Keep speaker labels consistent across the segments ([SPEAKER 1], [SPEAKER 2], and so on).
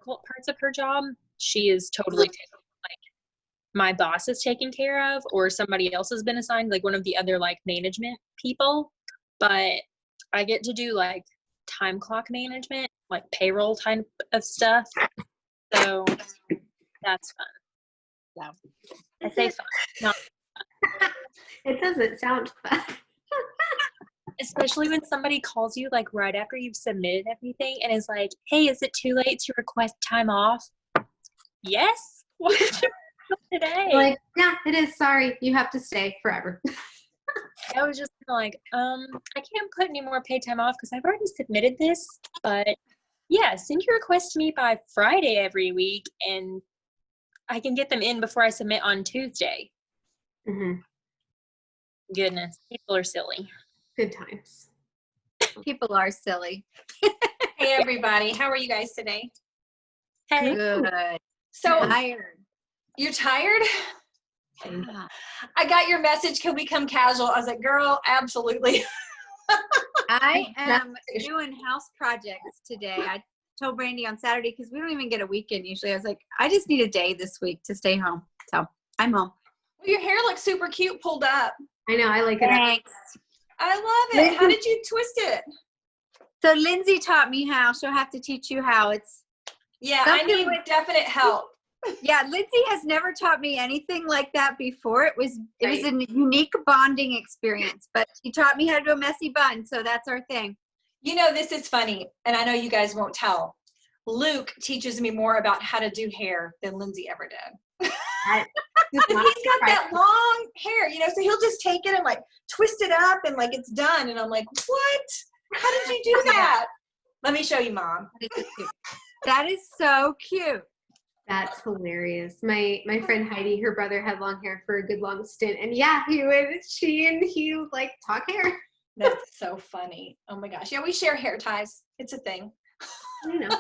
[SPEAKER 1] difficult parts of her job, she is totally like my boss is taken care of, or somebody else has been assigned, like one of the other like management people. But I get to do like time clock management, like payroll type of stuff. So that's fun.
[SPEAKER 2] Yeah.
[SPEAKER 1] I say fun, not
[SPEAKER 3] It doesn't sound fun.
[SPEAKER 1] especially when somebody calls you like right after you've submitted everything and is like, "Hey, is it too late to request time off?" Yes. What today?
[SPEAKER 3] Like, yeah, it is. Sorry, you have to stay forever.
[SPEAKER 1] I was just like, I can't put any more paid time off because I've already submitted this. But yeah, send your request to me by Friday every week, and I can get them in before I submit on Tuesday.
[SPEAKER 3] Mm-hmm.
[SPEAKER 1] Goodness, people are silly.
[SPEAKER 3] Good times.
[SPEAKER 2] People are silly.
[SPEAKER 4] Hey everybody, how are you guys today?
[SPEAKER 1] Hey,
[SPEAKER 2] Good.
[SPEAKER 4] So
[SPEAKER 2] Tired.
[SPEAKER 4] you're tired?
[SPEAKER 2] Yeah.
[SPEAKER 4] I got your message, can we come casual? I was like, girl, absolutely.
[SPEAKER 2] I am doing house projects today. I told Brandy on Saturday because we don't even get a weekend usually. I was like, I just need a day this week to stay home. So I'm home.
[SPEAKER 4] Well, your hair looks super cute pulled up.
[SPEAKER 3] I know. I like it.
[SPEAKER 2] Thanks.
[SPEAKER 4] I love it. How did you twist it?
[SPEAKER 2] So Lindsay taught me how. She'll have to teach you how. It's
[SPEAKER 4] Yeah, I need definite help.
[SPEAKER 2] yeah. Lindsay has never taught me anything like that before. It was a unique bonding experience. But she taught me how to do a messy bun. So that's our thing.
[SPEAKER 4] You know, this is funny, and I know you guys won't tell. Luke teaches me more about how to do hair than Lindsay ever did. He's got that long hair, you know, so he'll just take it and like twist it up and like it's done. And I'm like, what? How did you do that? Let me show you, Mom.
[SPEAKER 2] That is so cute.
[SPEAKER 3] That's hilarious. My friend Heidi, her brother had long hair for a good long stint, and yeah, he would like talk hair.
[SPEAKER 4] That's so funny. Oh my gosh. Yeah, we share hair ties. It's a thing.
[SPEAKER 3] You know,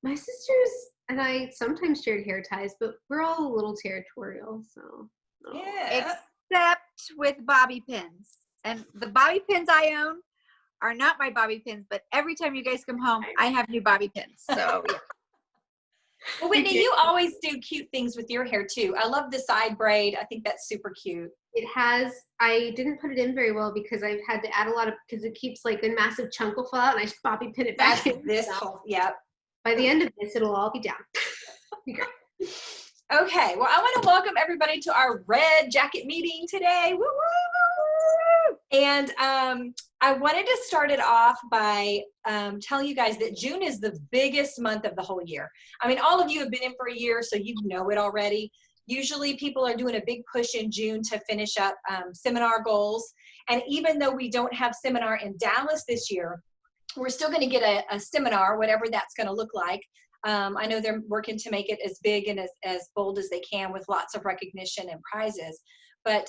[SPEAKER 3] my sisters and I sometimes shared hair ties, but we're all a little territorial, so.
[SPEAKER 4] Yeah.
[SPEAKER 2] Except with bobby pins. And the bobby pins I own are not my bobby pins, but every time you guys come home, I have new bobby pins. So yeah.
[SPEAKER 4] Well, Whitney, you always do cute things with your hair too. I love the side braid. I think that's super cute.
[SPEAKER 3] It has, I didn't put it in very well because I've had to add a lot of, because it keeps like a massive chunk will fall out and I just bobby pin it back in.
[SPEAKER 4] This whole, yep.
[SPEAKER 3] By the end of this, it'll all be down. Be great.
[SPEAKER 4] Okay, well, I want to welcome everybody to our red jacket meeting today. Woo, woo, woo. And I wanted to start it off by telling you guys that June is the biggest month of the whole year. I mean, all of you have been in for a year, so you know it already. Usually people are doing a big push in June to finish up seminar goals. And even though we don't have seminar in Dallas this year, we're still going to get a seminar, whatever that's going to look like. I know they're working to make it as big and as bold as they can with lots of recognition and prizes. But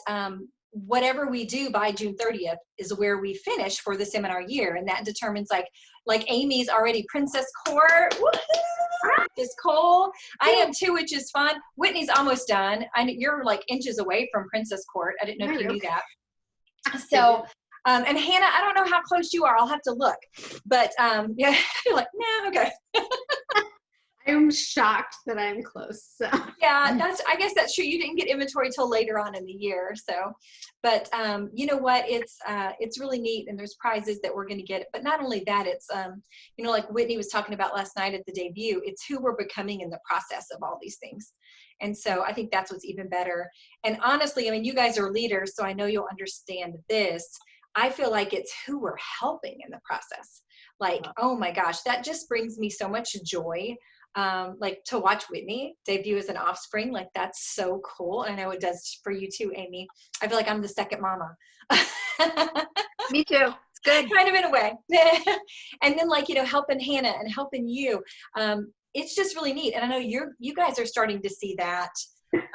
[SPEAKER 4] whatever we do by June 30th is where we finish for the seminar year. And that determines like Amy's already Princess Court. Is Cole. I am too, which is fun. Whitney's almost done. You're like inches away from Princess Court. I didn't know if you knew that. So, and Hannah, I don't know how close you are. I'll have to look. But yeah, you're like, nah, okay.
[SPEAKER 3] I'm shocked that I'm close. So.
[SPEAKER 4] Yeah, I guess that's true. You didn't get inventory till later on in the year. So, but you know what? It's really neat, and there's prizes that we're going to get. But not only that, it's you know, like Whitney was talking about last night at the debut. It's who we're becoming in the process of all these things. And so I think that's what's even better. And honestly, I mean, you guys are leaders, so I know you'll understand this. I feel like it's who we're helping in the process. Like, oh my gosh, that just brings me so much joy. Like to watch Whitney debut as an offspring, like that's so cool. I know it does for you too, Amy. I feel like I'm the second mama.
[SPEAKER 2] Me too. It's good.
[SPEAKER 4] Kind of in a way. And then like, you know, helping Hannah and helping you. It's just really neat. And I know you guys are starting to see that.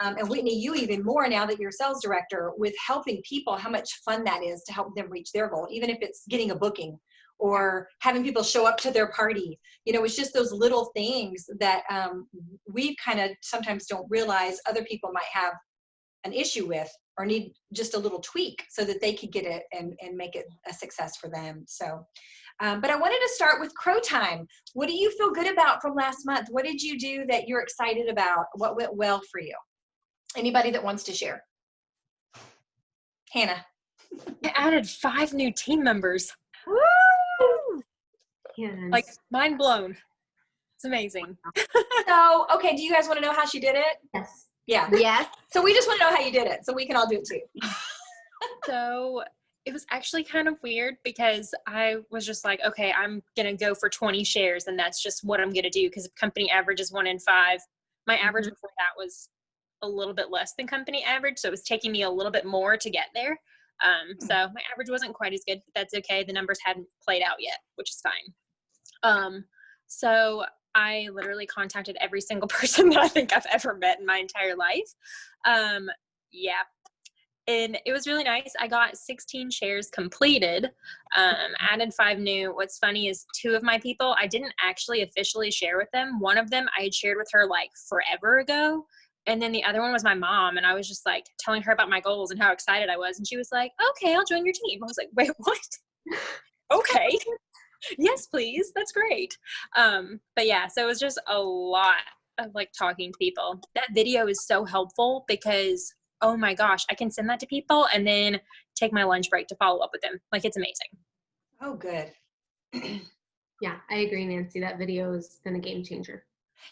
[SPEAKER 4] And Whitney, you even more now that you're sales director, with helping people, how much fun that is to help them reach their goal, even if it's getting a booking or having people show up to their party. You know, it's just those little things that we kind of sometimes don't realize other people might have an issue with or need just a little tweak so that they could get it and make it a success for them. So But I wanted to start with Crow Time. What do you feel good about from last month? What did you do that you're excited about? What went well for you? Anybody that wants to share? Hannah.
[SPEAKER 1] I added 5 new team members.
[SPEAKER 4] Woo!
[SPEAKER 3] And
[SPEAKER 1] Like, mind blown. It's amazing.
[SPEAKER 4] So, okay, do you guys want to know how she did it?
[SPEAKER 3] yes.
[SPEAKER 4] Yeah.
[SPEAKER 2] Yes.
[SPEAKER 4] So we just want to know how you did it, so we can all do it too.
[SPEAKER 1] So it was actually kind of weird because I was just like, okay, I'm going to go for 20 shares and that's just what I'm going to do because company average is 1 in 5. My average before that was a little bit less than company average. So it was taking me a little bit more to get there. So my average wasn't quite as good, but that's okay. The numbers hadn't played out yet, which is fine. So I literally contacted every single person that I think I've ever met in my entire life. Yeah. And it was really nice. I got 16 shares completed, added 5 new. What's funny is 2 of my people, I didn't actually officially share with them. One of them I had shared with her like forever ago. And then the other one was my mom. And I was just like telling her about my goals and how excited I was. And she was like, okay, I'll join your team. I was like, wait, what? Okay. Yes, please. That's great. But yeah, so it was just a lot of like talking to people. That video is so helpful because oh my gosh, I can send that to people and then take my lunch break to follow up with them. Like, it's amazing.
[SPEAKER 4] Oh, good.
[SPEAKER 3] Yeah, I agree, Nancy. That video has been a game changer.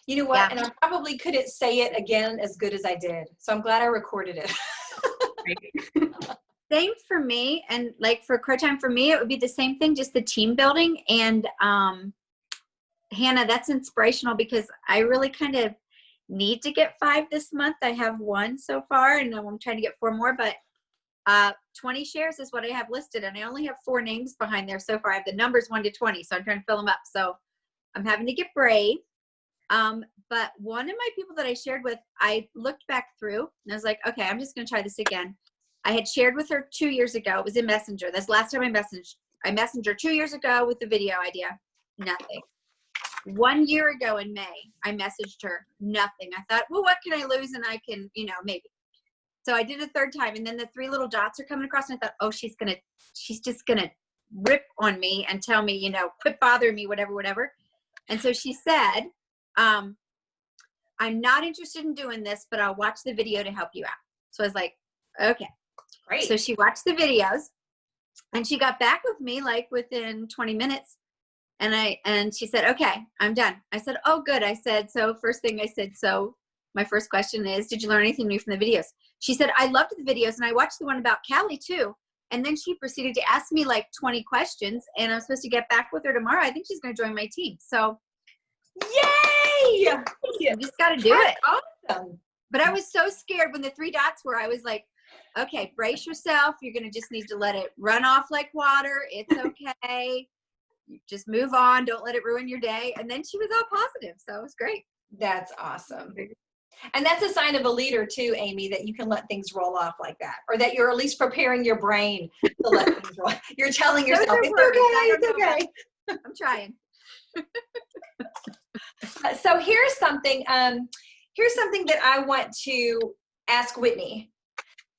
[SPEAKER 4] You know what?
[SPEAKER 2] Yeah.
[SPEAKER 4] And I probably couldn't say it again as good as I did. So I'm glad I recorded it.
[SPEAKER 2] Same for me. And like for Crow Time, for me, it would be the same thing, just the team building. And Hannah, that's inspirational because I really kind of need to get 5 this month. I have 1 so far and I'm trying to get 4 more, but 20 shares is what I have listed. And I only have 4 names behind there so far. I have the numbers 1 to 20. So I'm trying to fill them up. So I'm having to get brave. But one of my people that I shared with, I looked back through and I was like, okay, I'm just going to try this again. I had shared with her 2 years ago. It was in Messenger. That's the last time I messaged her 2 years ago with the video idea. Nothing. 1 year ago in May, I messaged her. Nothing. I thought, well, what can I lose? And I can, maybe. So I did a 3rd time. And then the 3 little dots are coming across. And I thought, oh, she's just going to rip on me and tell me, quit bothering me, whatever. And so she said, I'm not interested in doing this, but I'll watch the video to help you out. So I was like, okay.
[SPEAKER 4] Great.
[SPEAKER 2] So she watched the videos and she got back with me like within 20 minutes. And she said, okay, I'm done. I said, oh, good. I said, so first thing I said, so my first question is, did you learn anything new from the videos? She said, I loved the videos and I watched the one about Callie too. And then she proceeded to ask me like 20 questions and I'm supposed to get back with her tomorrow. I think she's going to join my team. So
[SPEAKER 4] yay!
[SPEAKER 2] you just got to do it.
[SPEAKER 4] Awesome.
[SPEAKER 2] But I was so scared when the 3 dots were, I was like, okay, brace yourself. You're going to just need to let it run off like water. It's okay. Just move on. Don't let it ruin your day. And then she was all positive. So it was great.
[SPEAKER 4] That's awesome. And that's a sign of a leader too, Amy, that you can let things roll off like that, or that you're at least preparing your brain to let things roll. You're telling yourself,
[SPEAKER 2] Those are
[SPEAKER 4] it's
[SPEAKER 2] words.
[SPEAKER 4] okay,
[SPEAKER 2] I don't
[SPEAKER 4] it's
[SPEAKER 2] know
[SPEAKER 4] okay.
[SPEAKER 2] I'm trying.
[SPEAKER 4] So here's something that I want to ask Whitney.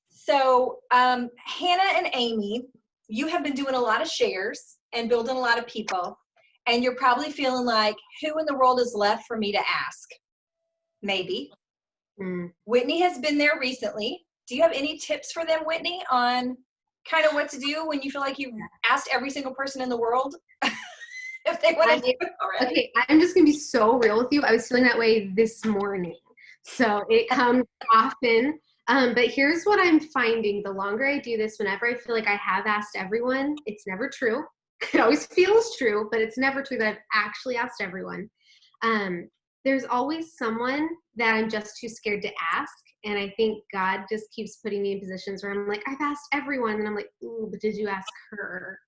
[SPEAKER 4] So Hannah and Amy, you have been doing a lot of shares and building a lot of people, and you're probably feeling like, who in the world is left for me to ask? Maybe. Whitney has been there recently. Do you have any tips for them, Whitney, on kind of what to do when you feel like you've asked every single person in the world if they want to do it already?
[SPEAKER 3] Okay, I'm just going to be so real with you. I was feeling that way this morning. So it comes often. But here's what I'm finding. The longer I do this, whenever I feel like I have asked everyone, it's never true. It always feels true, but it's never true that I've actually asked everyone. There's always someone that I'm just too scared to ask. And I think God just keeps putting me in positions where I'm like, I've asked everyone. And I'm like, ooh, but did you ask her?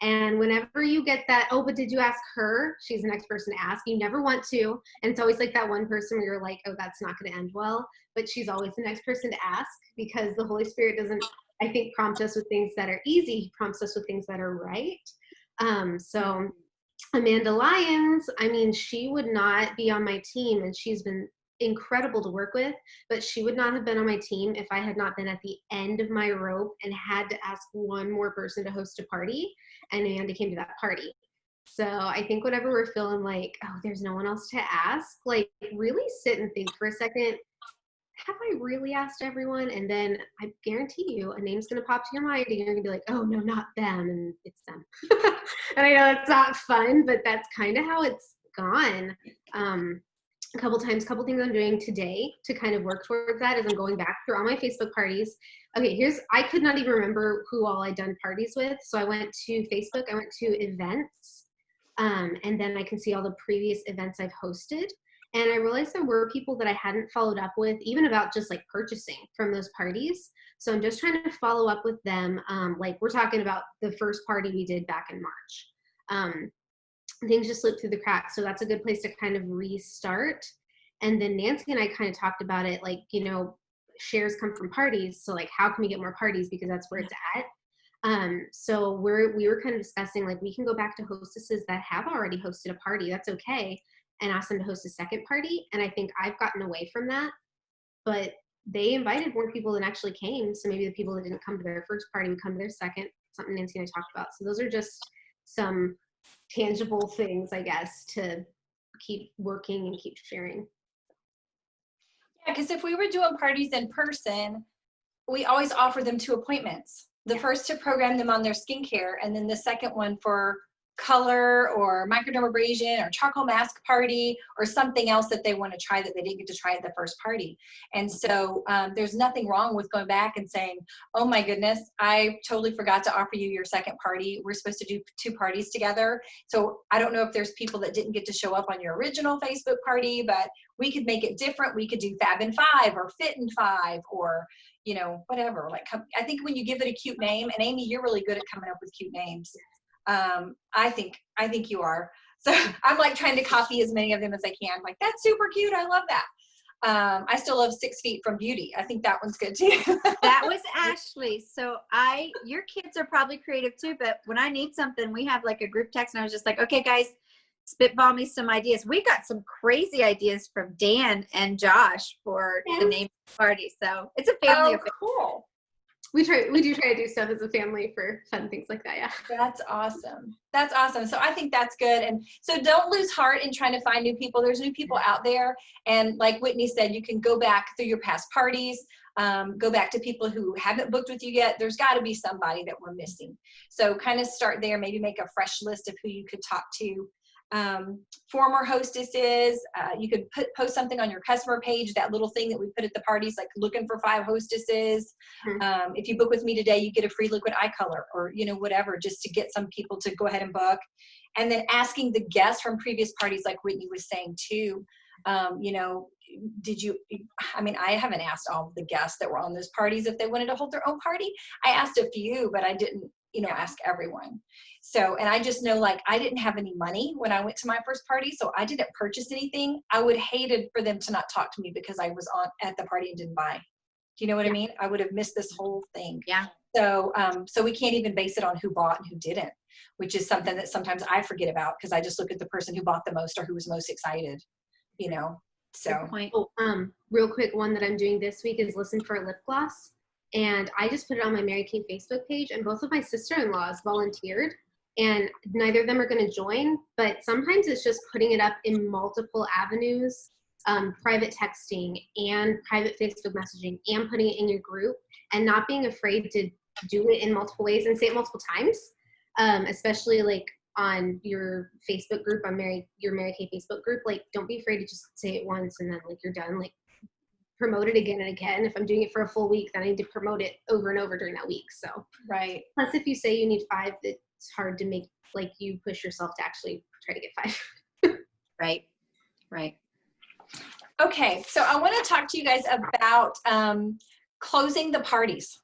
[SPEAKER 3] And whenever you get that, oh, but did you ask her? She's the next person to ask. You never want to. And it's always like that one person where you're like, oh, that's not going to end well. But she's always the next person to ask because the Holy Spirit doesn't, I think, prompt us with things that are easy. He prompts us with things that are right. So Amanda Lyons, I mean, she would not be on my team, and she's been incredible to work with, but she would not have been on my team if I had not been at the end of my rope and had to ask one more person to host a party, and Amanda came to that party. So I think whenever we're feeling like, oh, there's no one else to ask, like really sit and think for a second, have I really asked everyone? And then I guarantee you a name's going to pop to your mind and you're going to be like, oh, no, not them. And it's them. And I know it's not fun, but that's kind of how it's gone. A couple things I'm doing today to kind of work towards that is I'm going back through all my Facebook parties. Okay, I could not even remember who all I'd done parties with. So I went to Facebook, I went to events, and then I can see all the previous events I've hosted. And I realized there were people that I hadn't followed up with, even about just like purchasing from those parties. So I'm just trying to follow up with them. Like we're talking about the first party we did back in March. Things just slipped through the cracks. So that's a good place to kind of restart. And then Nancy and I kind of talked about it, like, you know, shares come from parties. So like, how can we get more parties? Because that's where it's at. So we were kind of discussing, like, we can go back to hostesses that have already hosted a party. That's okay. And ask them to host a second party. And I think I've gotten away from that, but they invited more people than actually came. So maybe the people that didn't come to their first party would come to their second, something Nancy and I talked about. So those are just some tangible things, I guess, to keep working and keep sharing.
[SPEAKER 4] Yeah, because if we were doing parties in person, we always offer them 2 appointments. The first to program them on their skincare, and then the second one for color or microdermabrasion or charcoal mask party or something else that they want to try that they didn't get to try at the first party. And so there's nothing wrong with going back and saying, oh my goodness, I totally forgot to offer you your second party. We're supposed to do 2 parties together. So I don't know if there's people that didn't get to show up on your original Facebook party, but we could make it different. We could do Fab in 5 or Fit in 5 or, you know, whatever. Like, I think when you give it a cute name, and Amy, you're really good at coming up with cute names. I think you are. So I'm like trying to copy as many of them as I can. Like, that's super cute. I love that. I still love 6 Feet from Beauty. I think that one's good too.
[SPEAKER 2] That was Ashley. So your kids are probably creative too, but when I need something, we have like a group text and I was just like, okay guys, spitball me some ideas. We got some crazy ideas from Dan and Josh for the name of the party. So it's a family affair.
[SPEAKER 4] Cool.
[SPEAKER 3] We do try to do stuff as a family for fun things like that. Yeah.
[SPEAKER 4] That's awesome. That's awesome. So I think that's good. And so don't lose heart in trying to find new people. There's new people out there. And like Whitney said, you can go back through your past parties, go back to people who haven't booked with you yet. There's got to be somebody that we're missing. So kind of start there, maybe make a fresh list of who you could talk to. Former hostesses, you could post something on your customer page, that little thing that we put at the parties, like looking for 5 hostesses. If you book with me today, you get a free liquid eye color, or, you know, whatever, just to get some people to go ahead and book. And then asking the guests from previous parties, like Whitney was saying too, you know, I haven't asked all of the guests that were on those parties if they wanted to hold their own party. I asked a few, but I didn't, ask everyone. So, and I just know, like, I didn't have any money when I went to my first party, so I didn't purchase anything. I would hated for them to not talk to me because I was at the party and didn't buy. Do you know what I mean? I would have missed this whole thing. Yeah. So, so we can't even base it on who bought and who didn't, which is something that sometimes I forget about because I just look at the person who bought the most or who was most excited, So.
[SPEAKER 2] Good point.
[SPEAKER 3] Real quick, one that I'm doing this week is listen for a lip gloss. And I just put it on my Mary Kay Facebook page, and both of my sister-in-laws volunteered, and neither of them are going to join, but sometimes it's just putting it up in multiple avenues, private texting and private Facebook messaging, and putting it in your group, and not being afraid to do it in multiple ways and say it multiple times, especially like on your Facebook group, your Mary Kay Facebook group. Like, don't be afraid to just say it once and then like you're done. Like, promote it again and again. If I'm doing it for a full week, then I need to promote it over and over during that week. So
[SPEAKER 4] right.
[SPEAKER 3] Plus, if you say you need 5, it's hard to make, like, you push yourself to actually try to get 5.
[SPEAKER 2] Right.
[SPEAKER 4] Okay, so I want to talk to you guys about closing the parties.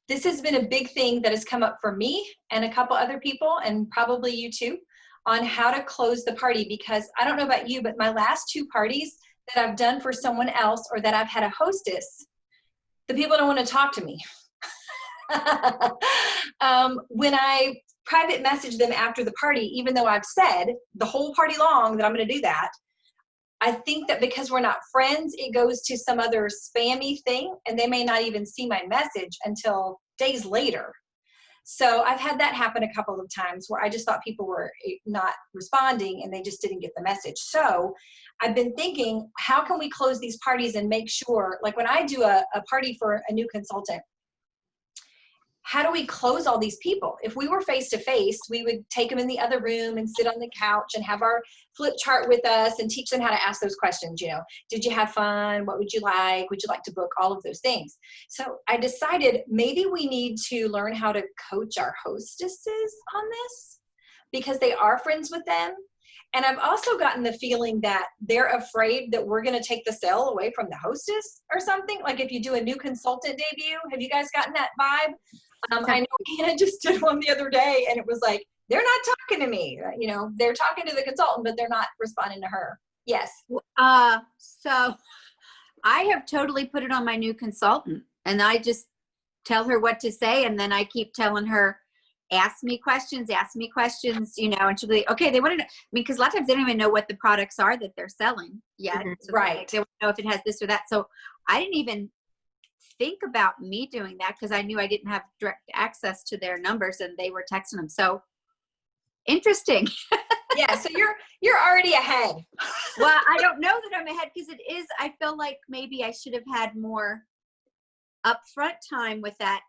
[SPEAKER 4] This has been a big thing that has come up for me and a couple other people, and probably you too, on how to close the party, because I don't know about you, but my last 2 parties that I've done for someone else, or that I've had a hostess, the people don't want to talk to me. When I private message them after the party, even though I've said the whole party long that I'm going to do that, I think that because we're not friends, it goes to some other spammy thing, and they may not even see my message until days later. So I've had that happen a couple of times where I just thought people were not responding and they just didn't get the message. So I've been thinking, how can we close these parties and make sure, like when I do a party for a new consultant, how do we close all these people? If we were face to face, we would take them in the other room and sit on the couch and have our flip chart with us and teach them how to ask those questions. You know, did you have fun? What would you like? Would you like to book? All of those things. So I decided maybe we need to learn how to coach our hostesses on this because they are friends with them. And I've also gotten the feeling that they're afraid that we're going to take the sale away from the hostess or something. Like if you do a new consultant debut, have you guys gotten that vibe? I know Hannah just did one the other day and it was like, they're not talking to me. You know, they're talking to the consultant, but they're not responding to her. Yes.
[SPEAKER 2] So I have totally put it on my new consultant and I just tell her what to say. And then I keep telling her, ask me questions, you know, and she'll be like, okay, they want to know. I mean, because a lot of times they don't even know what the products are that they're selling yet.
[SPEAKER 4] Mm-hmm.
[SPEAKER 2] So
[SPEAKER 4] right.
[SPEAKER 2] They want to know if it has this or that. So I didn't even think about me doing that because I knew I didn't have direct access to their numbers and they were texting them. So interesting.
[SPEAKER 4] Yeah. So you're already ahead.
[SPEAKER 2] Well, I don't know that I'm ahead because it is, I feel like maybe I should have had more upfront time with that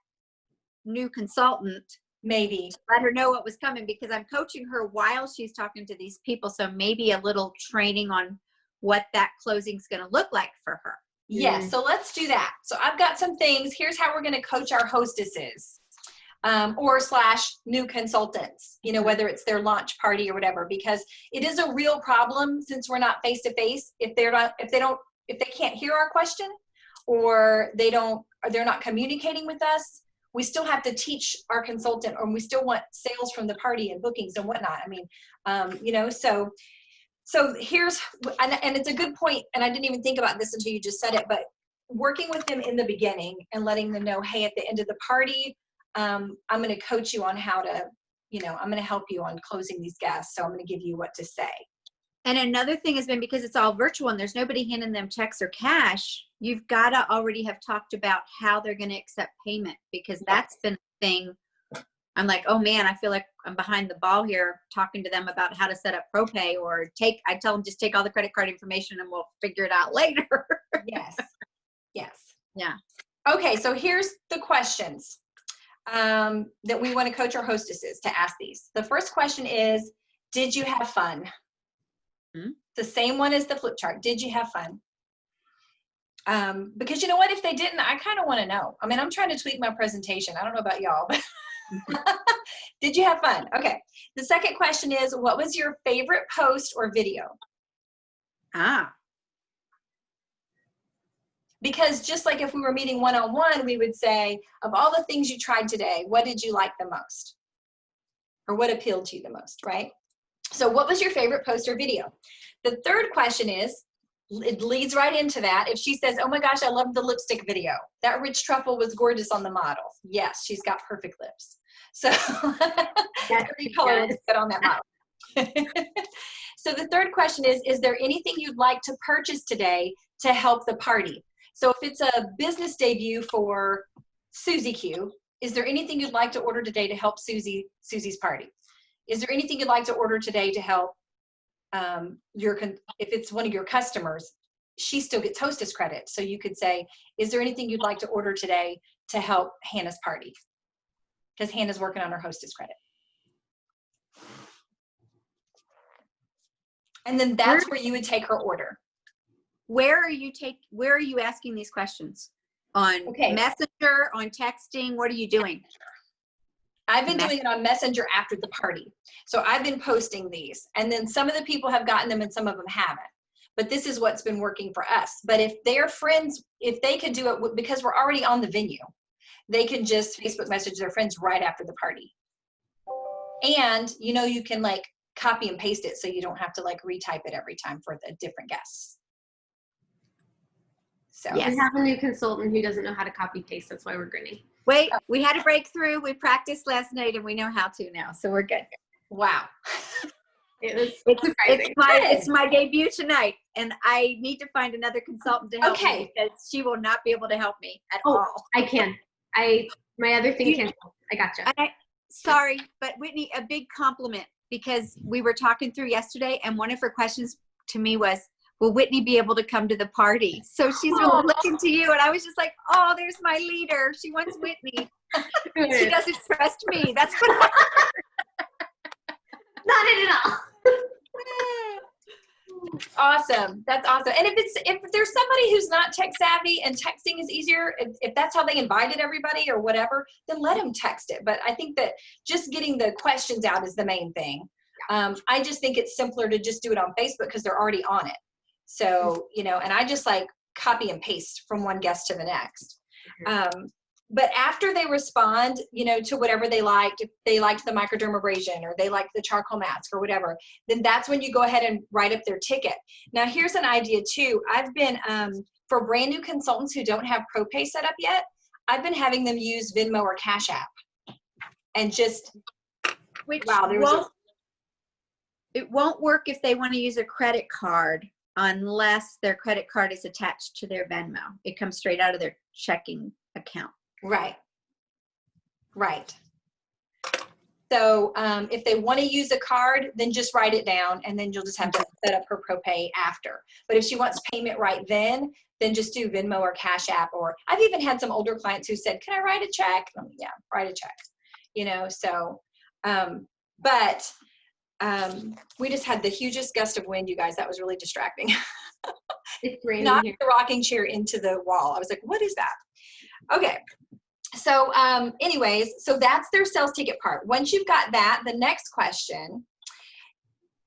[SPEAKER 2] new consultant.
[SPEAKER 4] Maybe.
[SPEAKER 2] To let her know what was coming because I'm coaching her while she's talking to these people. So maybe a little training on what that closing is going to look like for her.
[SPEAKER 4] Yes. So let's do that. So I've got some things. Here's how we're going to coach our hostesses or / new consultants, you know, whether it's their launch party or whatever, because it is a real problem since we're not face to face. If they can't hear our question or they're not communicating with us, we still have to teach our consultant, or we still want sales from the party and bookings and whatnot. I mean, you know, so here's, and it's a good point, and I didn't even think about this until you just said it, but working with them in the beginning and letting them know, hey, at the end of the party, I'm going to coach you on how to, you know, I'm going to help you on closing these guests. So I'm going to give you what to say.
[SPEAKER 2] And another thing has been because it's all virtual and there's nobody handing them checks or cash, you've got to already have talked about how they're going to accept payment because that's been a thing. I'm like, oh man, I feel like I'm behind the ball here talking to them about how to set up ProPay or I tell them just take all the credit card information and we'll figure it out later.
[SPEAKER 4] Yes. Yes.
[SPEAKER 2] Yeah.
[SPEAKER 4] Okay. So here's the questions that we want to coach our hostesses to ask these. The first question is, did you have fun? The same one as the flip chart. Did you have fun? Because you know what, if they didn't, I kind of want to know. I mean, I'm trying to tweak my presentation. I don't know about y'all, but did you have fun? Okay. The second question is, what was your favorite post or video? Because just like if we were meeting one-on-one, we would say, of all the things you tried today, what did you like the most? Or what appealed to you the most, right? So what was your favorite post or video? The third question is, it leads right into that. If she says, oh my gosh, I love the lipstick video. That rich truffle was gorgeous on the model. Yes, she's got perfect lips. So every color looks good on that model. So the third question is there anything you'd like to purchase today to help the party? So if it's a business debut for Susie Q, is there anything you'd like to order today to help Susie's party? Is there anything you'd like to order today to help if it's one of your customers, she still gets hostess credit. So you could say, is there anything you'd like to order today to help Hannah's party? Because Hannah's working on her hostess credit. And then that's where you would take her order.
[SPEAKER 2] Where are you asking these questions? On Messenger, on texting? What are you doing?
[SPEAKER 4] I've been doing it on Messenger after the party. So I've been posting these, and then some of the people have gotten them and some of them haven't. But this is what's been working for us. But if they're friends, if they could do it because we're already on the venue, they can just Facebook message their friends right after the party. And you know, you can like copy and paste it so you don't have to like retype it every time for the different guests. So
[SPEAKER 3] yes. We have a new consultant who doesn't know how to copy paste. That's why we're grinning.
[SPEAKER 2] Wait, we had a breakthrough. We practiced last night and we know how to now. So we're good.
[SPEAKER 4] Wow.
[SPEAKER 2] It's my debut tonight and I need to find another consultant to help me because she will not be able to help me at all.
[SPEAKER 3] I can. My other thing can help. I gotcha.
[SPEAKER 2] sorry, but Whitney, a big compliment, because we were talking through yesterday and one of her questions to me was, will Whitney be able to come to the party? So she's really looking to you. And I was just like, oh, there's my leader. She wants Whitney. She doesn't trust me. That's what
[SPEAKER 3] Not it at all.
[SPEAKER 4] Awesome. That's awesome. And if there's somebody who's not tech savvy and texting is easier, if that's how they invited everybody or whatever, then let them text it. But I think that just getting the questions out is the main thing. I just think it's simpler to just do it on Facebook because they're already on it. So, you know, and I just like copy and paste from one guest to the next. But after they respond, you know, to whatever they liked, if they liked the microdermabrasion or they liked the charcoal mask or whatever, then that's when you go ahead and write up their ticket. Now, here's an idea too. I've been, for brand new consultants who don't have ProPay set up yet, I've been having them use Venmo or Cash App. And just,
[SPEAKER 2] Which
[SPEAKER 4] wow, there was
[SPEAKER 2] it won't work if they want to use a credit card unless their credit card is attached to their Venmo. It comes straight out of their checking account.
[SPEAKER 4] Right. So if they want to use a card, then just write it down and then you'll just have to set up her ProPay after. But if she wants payment right then just do Venmo or Cash App. Or I've even had some older clients who said, can I write a check? Yeah, write a check. You know, so, but we just had the hugest gust of wind, you guys. That was really distracting.
[SPEAKER 3] It's raining
[SPEAKER 4] Knocked
[SPEAKER 3] here.
[SPEAKER 4] the rocking chair into the wall. I was like, what is that? Okay. So anyways, so that's their sales ticket part. Once you've got that, the next question,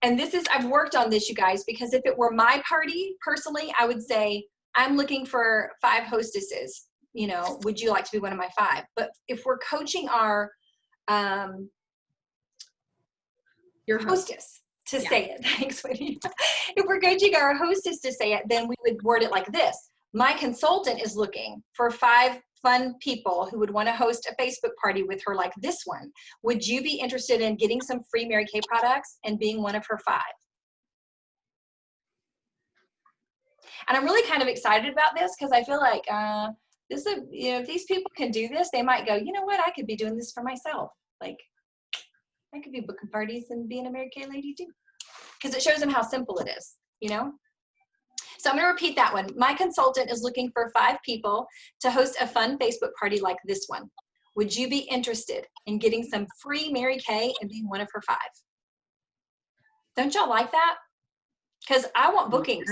[SPEAKER 4] and this is, I've worked on this, you guys, because if it were my party, personally, I would say, I'm looking for 5 hostesses. You know, would you like to be one of my 5? But if we're coaching our
[SPEAKER 2] Your
[SPEAKER 4] hostess to say it, thanks, Whitney. If we're coaching our hostess to say it, then we would word it like this. My consultant is looking for 5 fun people who would want to host a Facebook party with her like this one. Would you be interested in getting some free Mary Kay products and being one of her 5? And I'm really kind of excited about this because I feel like this is, you know, if these people can do this, they might go, you know what, I could be doing this for myself. Like, I could be booking parties and being a Mary Kay lady too. Because it shows them how simple it is, you know? So I'm going to repeat that one. My consultant is looking for 5 people to host a fun Facebook party like this one. Would you be interested in getting some free Mary Kay and being one of her 5? Don't y'all like that? Because I want bookings.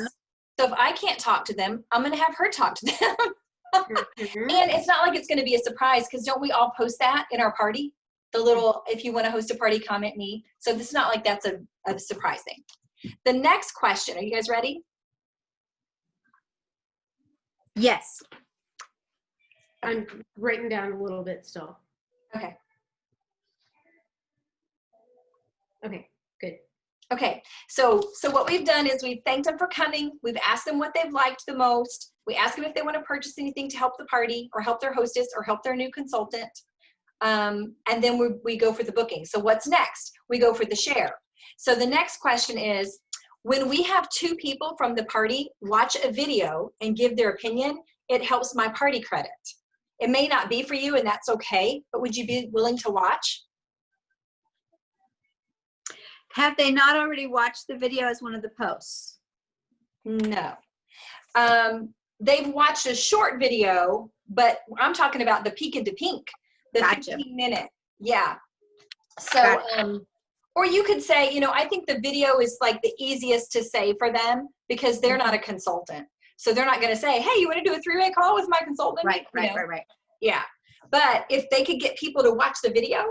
[SPEAKER 4] So if I can't talk to them, I'm going to have her talk to them. And it's not like it's going to be a surprise because don't we all post that in our party? The little, if you want to host a party, comment me. So this is not like that's a surprise thing. The next question, are you guys ready?
[SPEAKER 2] Yes.
[SPEAKER 3] I'm writing down a little bit still.
[SPEAKER 4] Okay.
[SPEAKER 3] Okay, good.
[SPEAKER 4] Okay, so what we've done is we've thanked them for coming. We've asked them what they've liked the most. We ask them if they want to purchase anything to help the party or help their hostess or help their new consultant. And then we go for the booking. So what's next? We go for the share. So the next question is, when we have 2 people from the party watch a video and give their opinion, it helps my party credit. It may not be for you and that's okay, but would you be willing to watch?
[SPEAKER 2] Have they not already watched the video as one of the posts?
[SPEAKER 4] No. They've watched a short video, but I'm talking about the Peek into Pink, the
[SPEAKER 2] Gotcha.
[SPEAKER 4] 15-minute. Yeah. So, or you could say, you know, I think the video is like the easiest to say for them because they're not a consultant. So they're not going to say, hey, you want to do a 3-way call with my consultant?
[SPEAKER 2] Right.
[SPEAKER 4] Yeah. But if they could get people to watch the video,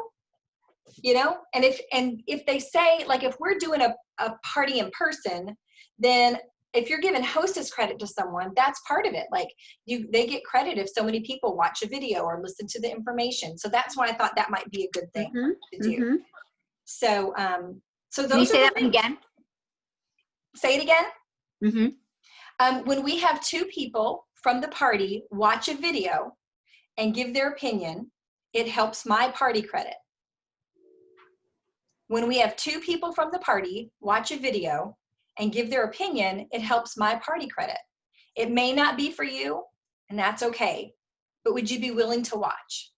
[SPEAKER 4] you know, and if they say, like, if we're doing a party in person, then if you're giving hostess credit to someone, that's part of it. Like they get credit if so many people watch a video or listen to the information. So that's why I thought that might be a good thing to do. So, so those
[SPEAKER 2] Can you say
[SPEAKER 4] are
[SPEAKER 2] that one again?
[SPEAKER 4] Say it again. When we have 2 people from the party watch a video and give their opinion, it helps my party credit. When we have 2 people from the party watch a video and give their opinion, it helps my party credit. It may not be for you, and that's okay, but would you be willing to watch?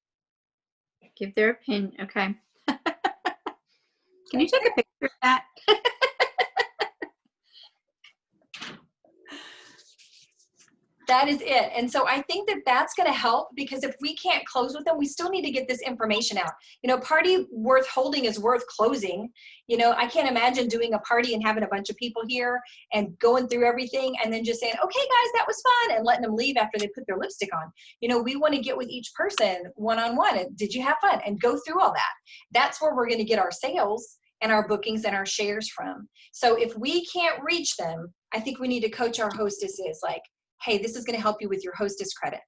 [SPEAKER 2] Give their opinion. Okay. Can you take a picture of that?
[SPEAKER 4] That is it. And so I think that that's going to help, because if we can't close with them, we still need to get this information out. You know, party worth holding is worth closing. You know, I can't imagine doing a party and having a bunch of people here and going through everything and then just saying, okay, guys, that was fun, and letting them leave after they put their lipstick on. You know, we want to get with each person one-on-one and did you have fun, and go through all that. That's where we're going to get our sales and our bookings and our shares from. So if we can't reach them, I think we need to coach our hostesses like, hey, this is going to help you with your hostess credit.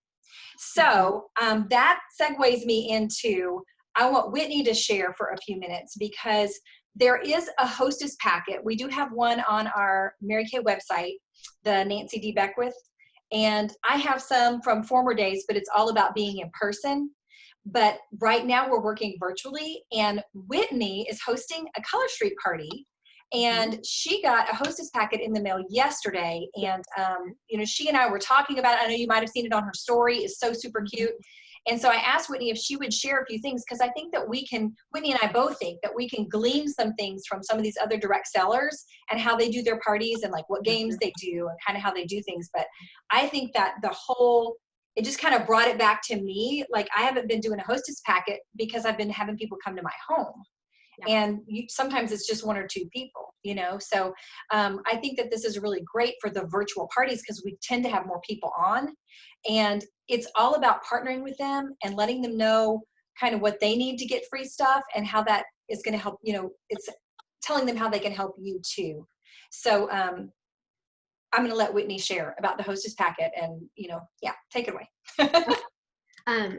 [SPEAKER 4] So that segues me into, I want Whitney to share for a few minutes, because there is a hostess packet. We do have one on our Mary Kay website, the Nancy D. Beckwith, and I have some from former days, but it's all about being in person. But right now we're working virtually, and Whitney is hosting a Color Street party. And she got a hostess packet in the mail yesterday. And, you know, she and I were talking about it. I know you might have seen it on her story. It's so super cute. And so I asked Whitney if she would share a few things, because I think that we can, Whitney and I both think that we can glean some things from some of these other direct sellers and how they do their parties and like what games they do and kind of how they do things. But I think that it just kind of brought it back to me. Like, I haven't been doing a hostess packet because I've been having people come to my home. And sometimes it's just one or two people, you know? So I think that this is really great for the virtual parties, because we tend to have more people on, and it's all about partnering with them and letting them know kind of what they need to get free stuff and how that is going to help, you know, it's telling them how they can help you too. So I'm going to let Whitney share about the hostess packet, and, you know, yeah, take it away.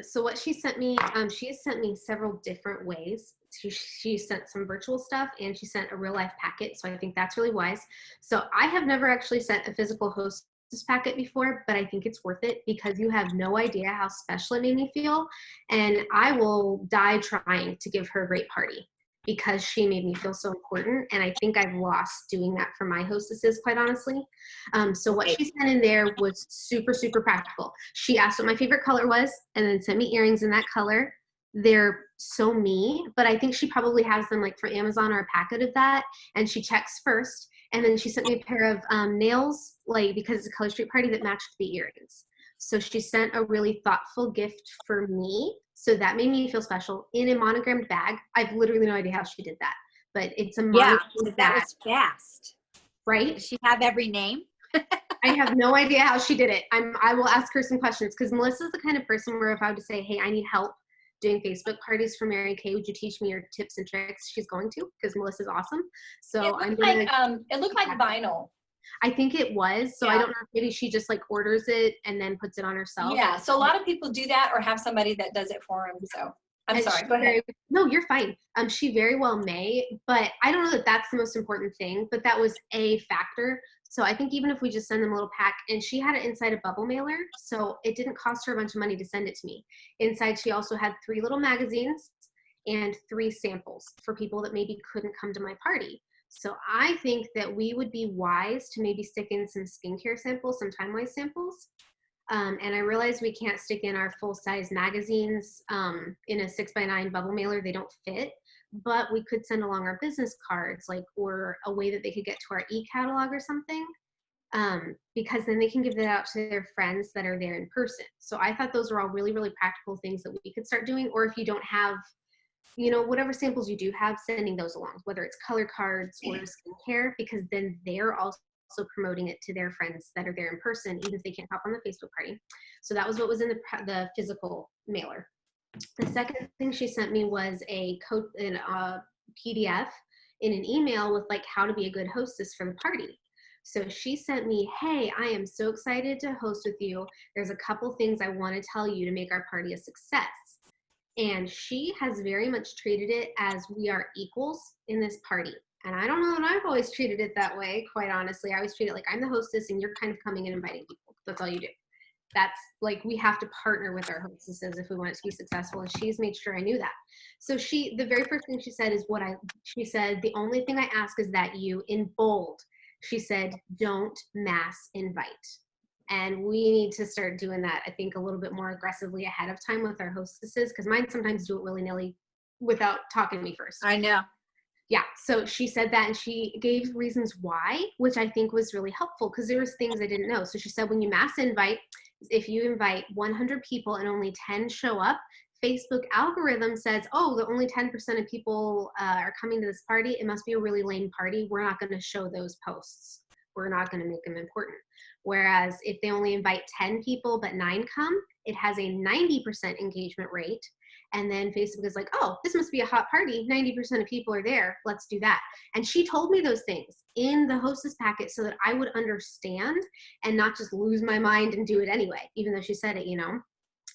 [SPEAKER 3] So what she sent me, she has sent me several different ways. She sent some virtual stuff, and she sent a real life packet. So I think that's really wise. So I have never actually sent a physical hostess packet before, but I think it's worth it, because you have no idea how special it made me feel. And I will die trying to give her a great party, because she made me feel so important. And I think I've lost doing that for my hostesses, quite honestly. So what she sent in there was super, super practical. She asked what my favorite color was, and then sent me earrings in that color. They're so me, but I think she probably has them like for Amazon or a packet of that. And she checks first. And then she sent me a pair of nails, like, because it's a Color Street party, that matched the earrings. So she sent a really thoughtful gift for me. So that made me feel special, in a monogrammed bag. I've literally no idea how she did that, but it's a monogrammed bag.
[SPEAKER 2] That was fast.
[SPEAKER 3] Right?
[SPEAKER 2] Does she have every name?
[SPEAKER 3] I have no idea how she did it. I will ask her some questions, because Melissa's the kind of person where if I were to say, hey, I need help doing Facebook parties for Mary Kay, would you teach me your tips and tricks? She's going to, because Melissa's awesome. So
[SPEAKER 4] it looked like vinyl.
[SPEAKER 3] I think it was. So
[SPEAKER 4] Yeah.
[SPEAKER 3] I don't know if maybe she just like orders it and then puts it on herself.
[SPEAKER 4] Yeah. So a lot of people do that, or have somebody that does it for them. So I'm sorry. Go ahead.
[SPEAKER 3] No, you're fine. She very well may, but I don't know that that's the most important thing, but that was a factor. So I think even if we just send them a little pack, and she had it inside a bubble mailer, so it didn't cost her a bunch of money to send it to me. Inside, she also had 3 little magazines and 3 samples for people that maybe couldn't come to my party. So I think that we would be wise to maybe stick in some skincare samples, some time-wise samples. And I realize we can't stick in our full-size magazines in a 6x9 bubble mailer. They don't fit. But we could send along our business cards, like, or a way that they could get to our e-catalog or something, because then they can give that out to their friends that are there in person. So I thought those were all really, really practical things that we could start doing. Or if you don't have, you know, whatever samples you do have, sending those along, whether it's color cards or skincare, because then they're also promoting it to their friends that are there in person, even if they can't hop on the Facebook party. So that was what was in the physical mailer. The second thing she sent me was a PDF in an email with like how to be a good hostess for the party. So she sent me, hey, I am so excited to host with you. There's a couple things I want to tell you to make our party a success. And she has very much treated it as we are equals in this party. And I don't know that I've always treated it that way, quite honestly. I always treat it like I'm the hostess and you're kind of coming and inviting people. That's all you do. That's like, we have to partner with our hostesses if we want it to be successful. And she's made sure I knew that. So the very first thing she said is she said, the only thing I ask is that you, in bold, she said, don't mass invite. And we need to start doing that, I think, a little bit more aggressively ahead of time with our hostesses, because mine sometimes do it willy-nilly without talking to me first.
[SPEAKER 2] I know.
[SPEAKER 3] Yeah, so she said that, and she gave reasons why, which I think was really helpful because there was things I didn't know. So she said when you mass invite, if you invite 100 people and only 10 show up, Facebook algorithm says, oh, the only 10% of people are coming to this party. It must be a really lame party. We're not going to show those posts. We're not going to make them important. Whereas if they only invite 10 people but 9 come, it has a 90% engagement rate. And then Facebook is like, oh, this must be a hot party. 90% of people are there. Let's do that. And she told me those things in the hostess packet so that I would understand and not just lose my mind and do it anyway, even though she said it, you know.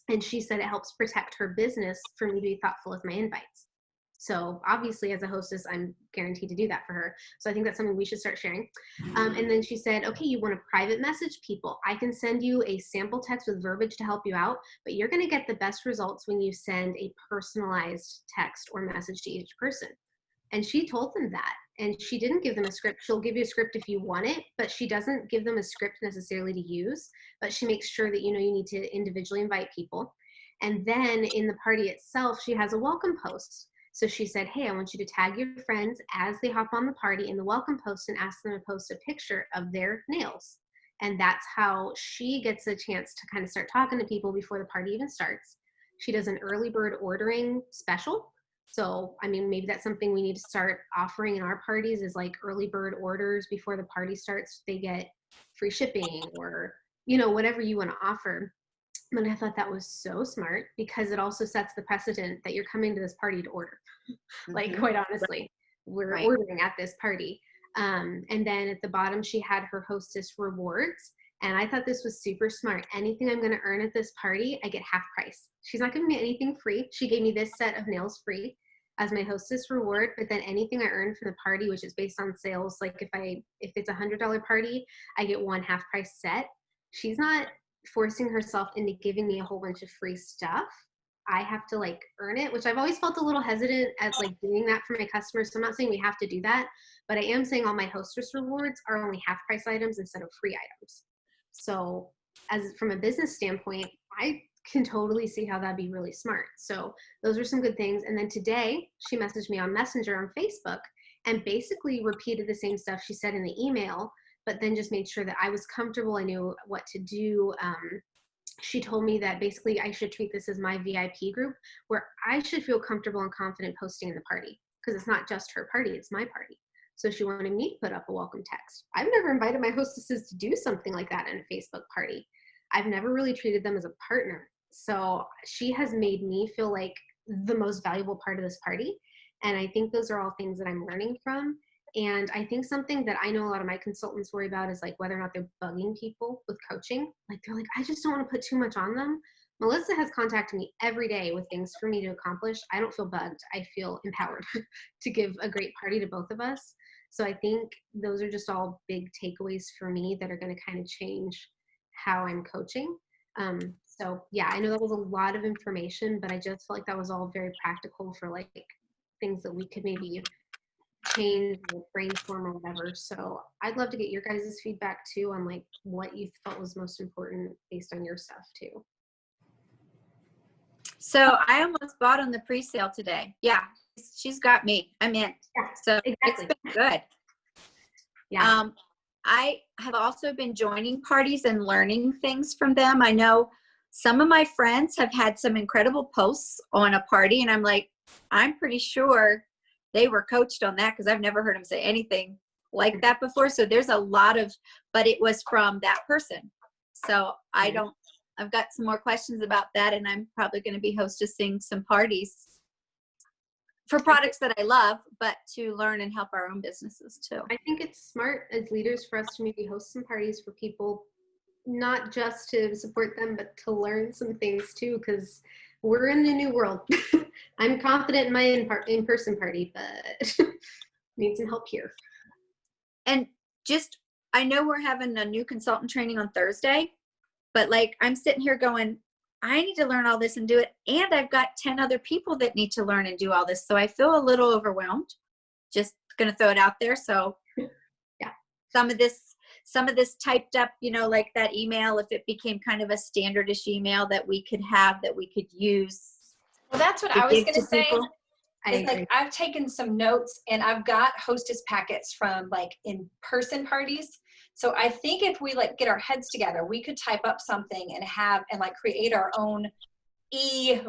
[SPEAKER 3] And she said it helps protect her business for me to be thoughtful with my invites. So obviously as a hostess, I'm guaranteed to do that for her. So I think that's something we should start sharing. And then she said, okay, you want to private message people. I can send you a sample text with verbiage to help you out, but you're going to get the best results when you send a personalized text or message to each person. And she told them that. And she didn't give them a script. She'll give you a script if you want it, but she doesn't give them a script necessarily to use, but she makes sure that you know you need to individually invite people. And then in the party itself, she has a welcome post. So she said, hey, I want you to tag your friends as they hop on the party in the welcome post and ask them to post a picture of their nails. And that's how she gets a chance to kind of start talking to people before the party even starts. She does an early bird ordering special. So, I mean, maybe that's something we need to start offering in our parties is like early bird orders before the party starts. They get free shipping or, you know, whatever you want to offer. But I thought that was so smart because it also sets the precedent that you're coming to this party to order. Like, quite honestly, we're ordering at this party. And then at the bottom, she had her hostess rewards. And I thought this was super smart. Anything I'm going to earn at this party, I get half price. She's not giving me anything free. She gave me this set of nails free as my hostess reward. But then anything I earn from the party, which is based on sales, like if it's $100 party, I get one half price set. She's not forcing herself into giving me a whole bunch of free stuff. I have to like earn it, which I've always felt a little hesitant at like doing that for my customers. So I'm not saying we have to do that, but I am saying all my hostess rewards are only half price items instead of free items. So as from a business standpoint, I can totally see how that'd be really smart. So those are some good things. And then today she messaged me on Messenger on Facebook and basically repeated the same stuff she said in the email, but then just made sure that I was comfortable. I knew what to do. She told me that basically I should treat this as my VIP group where I should feel comfortable and confident posting in the party because it's not just her party, it's my party. So she wanted me to put up a welcome text. I've never invited my hostesses to do something like that in a Facebook party. I've never really treated them as a partner. So she has made me feel like the most valuable part of this party. And I think those are all things that I'm learning from. And I think something that I know a lot of my consultants worry about is like whether or not they're bugging people with coaching. Like they're like, I just don't want to put too much on them. Melissa has contacted me every day with things for me to accomplish. I don't feel bugged. I feel empowered to give a great party to both of us. So I think those are just all big takeaways for me that are going to kind of change how I'm coaching. So yeah, I know that was a lot of information, but I just felt like that was all very practical for like things that we could maybe change or brainstorm or whatever. So I'd love to get your guys' feedback too on like what you felt was most important based on your stuff too.
[SPEAKER 2] So I almost bought on the pre-sale today. Yeah, she's got me. I'm in.
[SPEAKER 3] Yeah,
[SPEAKER 2] so
[SPEAKER 3] exactly.
[SPEAKER 2] It's been good.
[SPEAKER 3] Yeah.
[SPEAKER 2] I have also been joining parties and learning things from them. I know some of my friends have had some incredible posts on a party, and I'm like, I'm pretty sure they were coached on that because I've never heard them say anything like that before. So there's a lot of, but it was from that person. So I've got some more questions about that, and I'm probably going to be hostessing some parties for products that I love, but to learn and help our own businesses too.
[SPEAKER 3] I think it's smart as leaders for us to maybe host some parties for people, not just to support them, but to learn some things too, because we're in a new world. I'm confident in my in-person party, but need some help here.
[SPEAKER 2] And just, I know we're having a new consultant training on Thursday, but like I'm sitting here going, I need to learn all this and do it. And I've got 10 other people that need to learn and do all this. So I feel a little overwhelmed. Just going to throw it out there. So
[SPEAKER 3] yeah,
[SPEAKER 2] some of this typed up, you know, like that email, if it became kind of a standardish email that we could have, that we could use.
[SPEAKER 4] Well, that's what I was going to say.
[SPEAKER 2] People.
[SPEAKER 4] It's like I've taken some notes and I've got hostess packets from like in-person parties. So I think if we like get our heads together, we could type up something and like create our own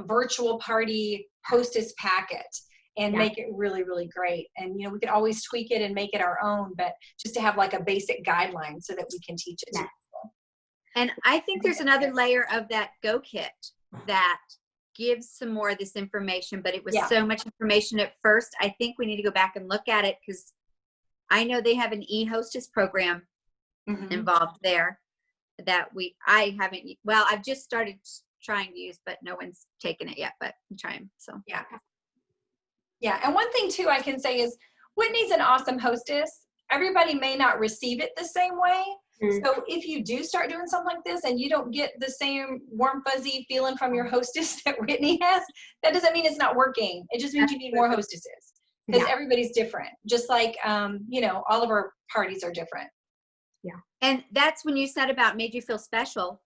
[SPEAKER 4] virtual party hostess packet and make it really, really great. And, you know, we could always tweak it and make it our own, but just to have like a basic guideline so that we can teach it to people.
[SPEAKER 2] And I think there's another layer of that Go Kit that gives some more of this information, but it was so much information at first. I think we need to go back and look at it because I know they have an e-hostess program involved there that I've just started trying to use, but no one's taken it yet, but I'm trying. So
[SPEAKER 4] yeah. And one thing too I can say is Whitney's an awesome hostess. Everybody may not receive it the same way. So if you do start doing something like this and you don't get the same warm fuzzy feeling from your hostess that Whitney has, that doesn't mean it's not working. It just means you need more hostesses because everybody's different. Just like, you know, all of our parties are different.
[SPEAKER 2] Yeah. And that's when you said about made you feel special.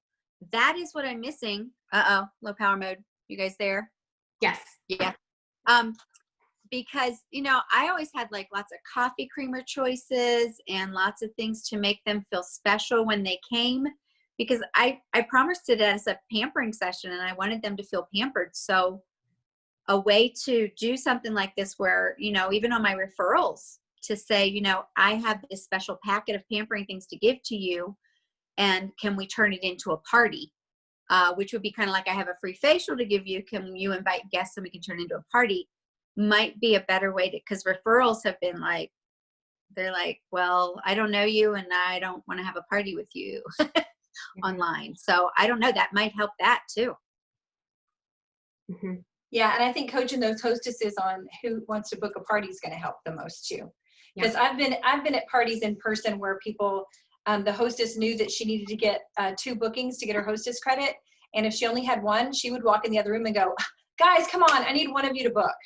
[SPEAKER 2] That is what I'm missing. Low power mode. You guys there?
[SPEAKER 3] Yes.
[SPEAKER 2] Yeah. Because, you know, I always had like lots of coffee creamer choices and lots of things to make them feel special when they came, because I promised it as a pampering session and I wanted them to feel pampered. So a way to do something like this where, you know, even on my referrals to say, you know, I have this special packet of pampering things to give to you and can we turn it into a party? Which would be kind of like I have a free facial to give you. Can you invite guests and we can turn it into a party? Might be a better way to, because referrals have been like, they're like, well, I don't know you and I don't want to have a party with you online. So I don't know, that might help that too.
[SPEAKER 4] Yeah, and I think coaching those hostesses on who wants to book a party is going to help the most too. Because I've been at parties in person where people, the hostess knew that she needed to get 2 bookings to get her hostess credit. And if she only had 1, she would walk in the other room and go, guys, come on, I need one of you to book.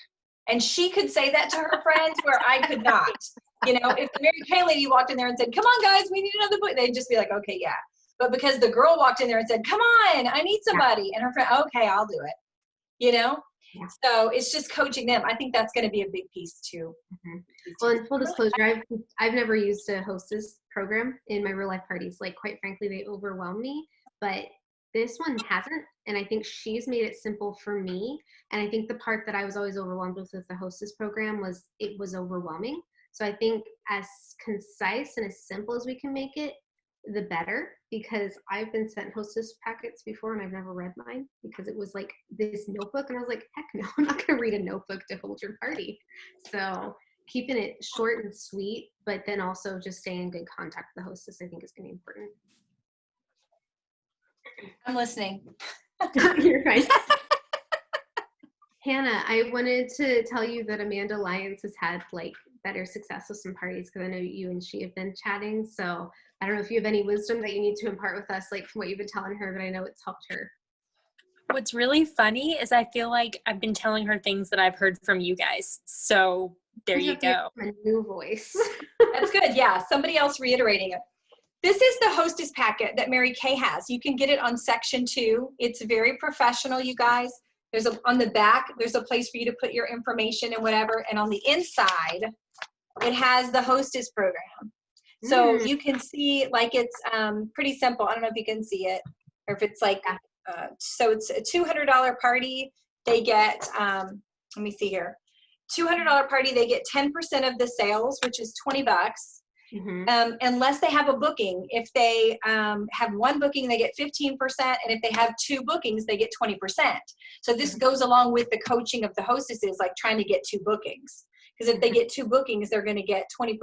[SPEAKER 4] And she could say that to her friends where I could not. You know, if the Mary Kay lady walked in there and said, come on, guys, we need another book, they'd just be like, okay, yeah. But because the girl walked in there and said, come on, I need somebody. And her friend, okay, I'll do it. You know? Yeah. So it's just coaching them. I think that's going to be a big piece too.
[SPEAKER 3] Well, in full disclosure, I've never used a hostess program in my real life parties. Like, quite frankly, they overwhelm me. But this one hasn't, and I think she's made it simple for me. And I think the part that I was always overwhelmed with the hostess program was it was overwhelming. So I think as concise and as simple as we can make it, the better, because I've been sent hostess packets before and I've never read mine because it was like this notebook and I was like, heck no, I'm not going to read a notebook to hold your party. So keeping it short and sweet, but then also just staying in good contact with the hostess, I think is going to be important.
[SPEAKER 4] I'm listening.
[SPEAKER 3] You're fine. Hannah, I wanted to tell you that Amanda Lyons has had like better success with some parties because I know you and she have been chatting. So I don't know if you have any wisdom that you need to impart with us, like from what you've been telling her, but I know it's helped her.
[SPEAKER 1] What's really funny is I feel like I've been telling her things that I've heard from you guys. So there you go.
[SPEAKER 3] A new voice.
[SPEAKER 4] That's good. Yeah. Somebody else reiterating it. This is the hostess packet that Mary Kay has. You can get it on section 2. It's very professional, you guys. There's on the back, there's a place for you to put your information and whatever. And on the inside, it has the hostess program. So you can see like it's pretty simple. I don't know if you can see it or if it's like, so it's a $200 party. They get, let me see here, $200 party. They get 10% of the sales, which is $20. Unless they have a booking. If they have 1 booking, they get 15%. And if they have 2 bookings, they get 20%. So this goes along with the coaching of the hostesses, like trying to get 2 bookings. Because if they get 2 bookings, they're going to get 20%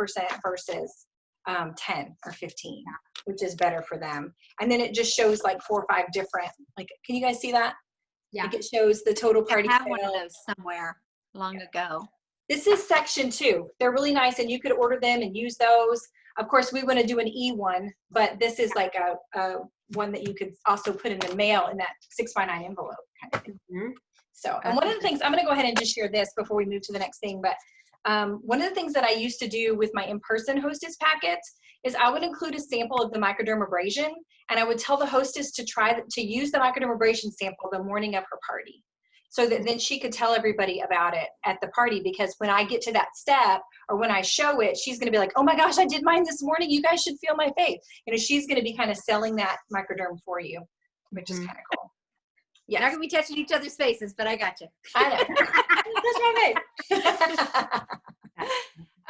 [SPEAKER 4] versus 10 or 15, which is better for them. And then it just shows like 4 or 5 different, like, can you guys see that? Yeah. Like it shows the total party.
[SPEAKER 2] I have one of those somewhere long ago.
[SPEAKER 4] This is section 2. They're really nice and you could order them and use those. Of course, we want to do an E one, but this is like a one that you could also put in the mail in that 6x9 envelope kind of thing. So, and one of the things, I'm going to go ahead and just share this before we move to the next thing, but one of the things that I used to do with my in-person hostess packets is I would include a sample of the microdermabrasion and I would tell the hostess to try to use the microdermabrasion sample the morning of her party. so that then she could tell everybody about it at the party. Because when I get to that step, or when I show it, she's going to be like, oh my gosh, I did mine this morning. You guys should feel my faith. She's going to be kind of selling that microderm for you, which is kind of cool.
[SPEAKER 2] We're not gonna be touching each other's faces, but I got you.
[SPEAKER 4] I know. That's my face.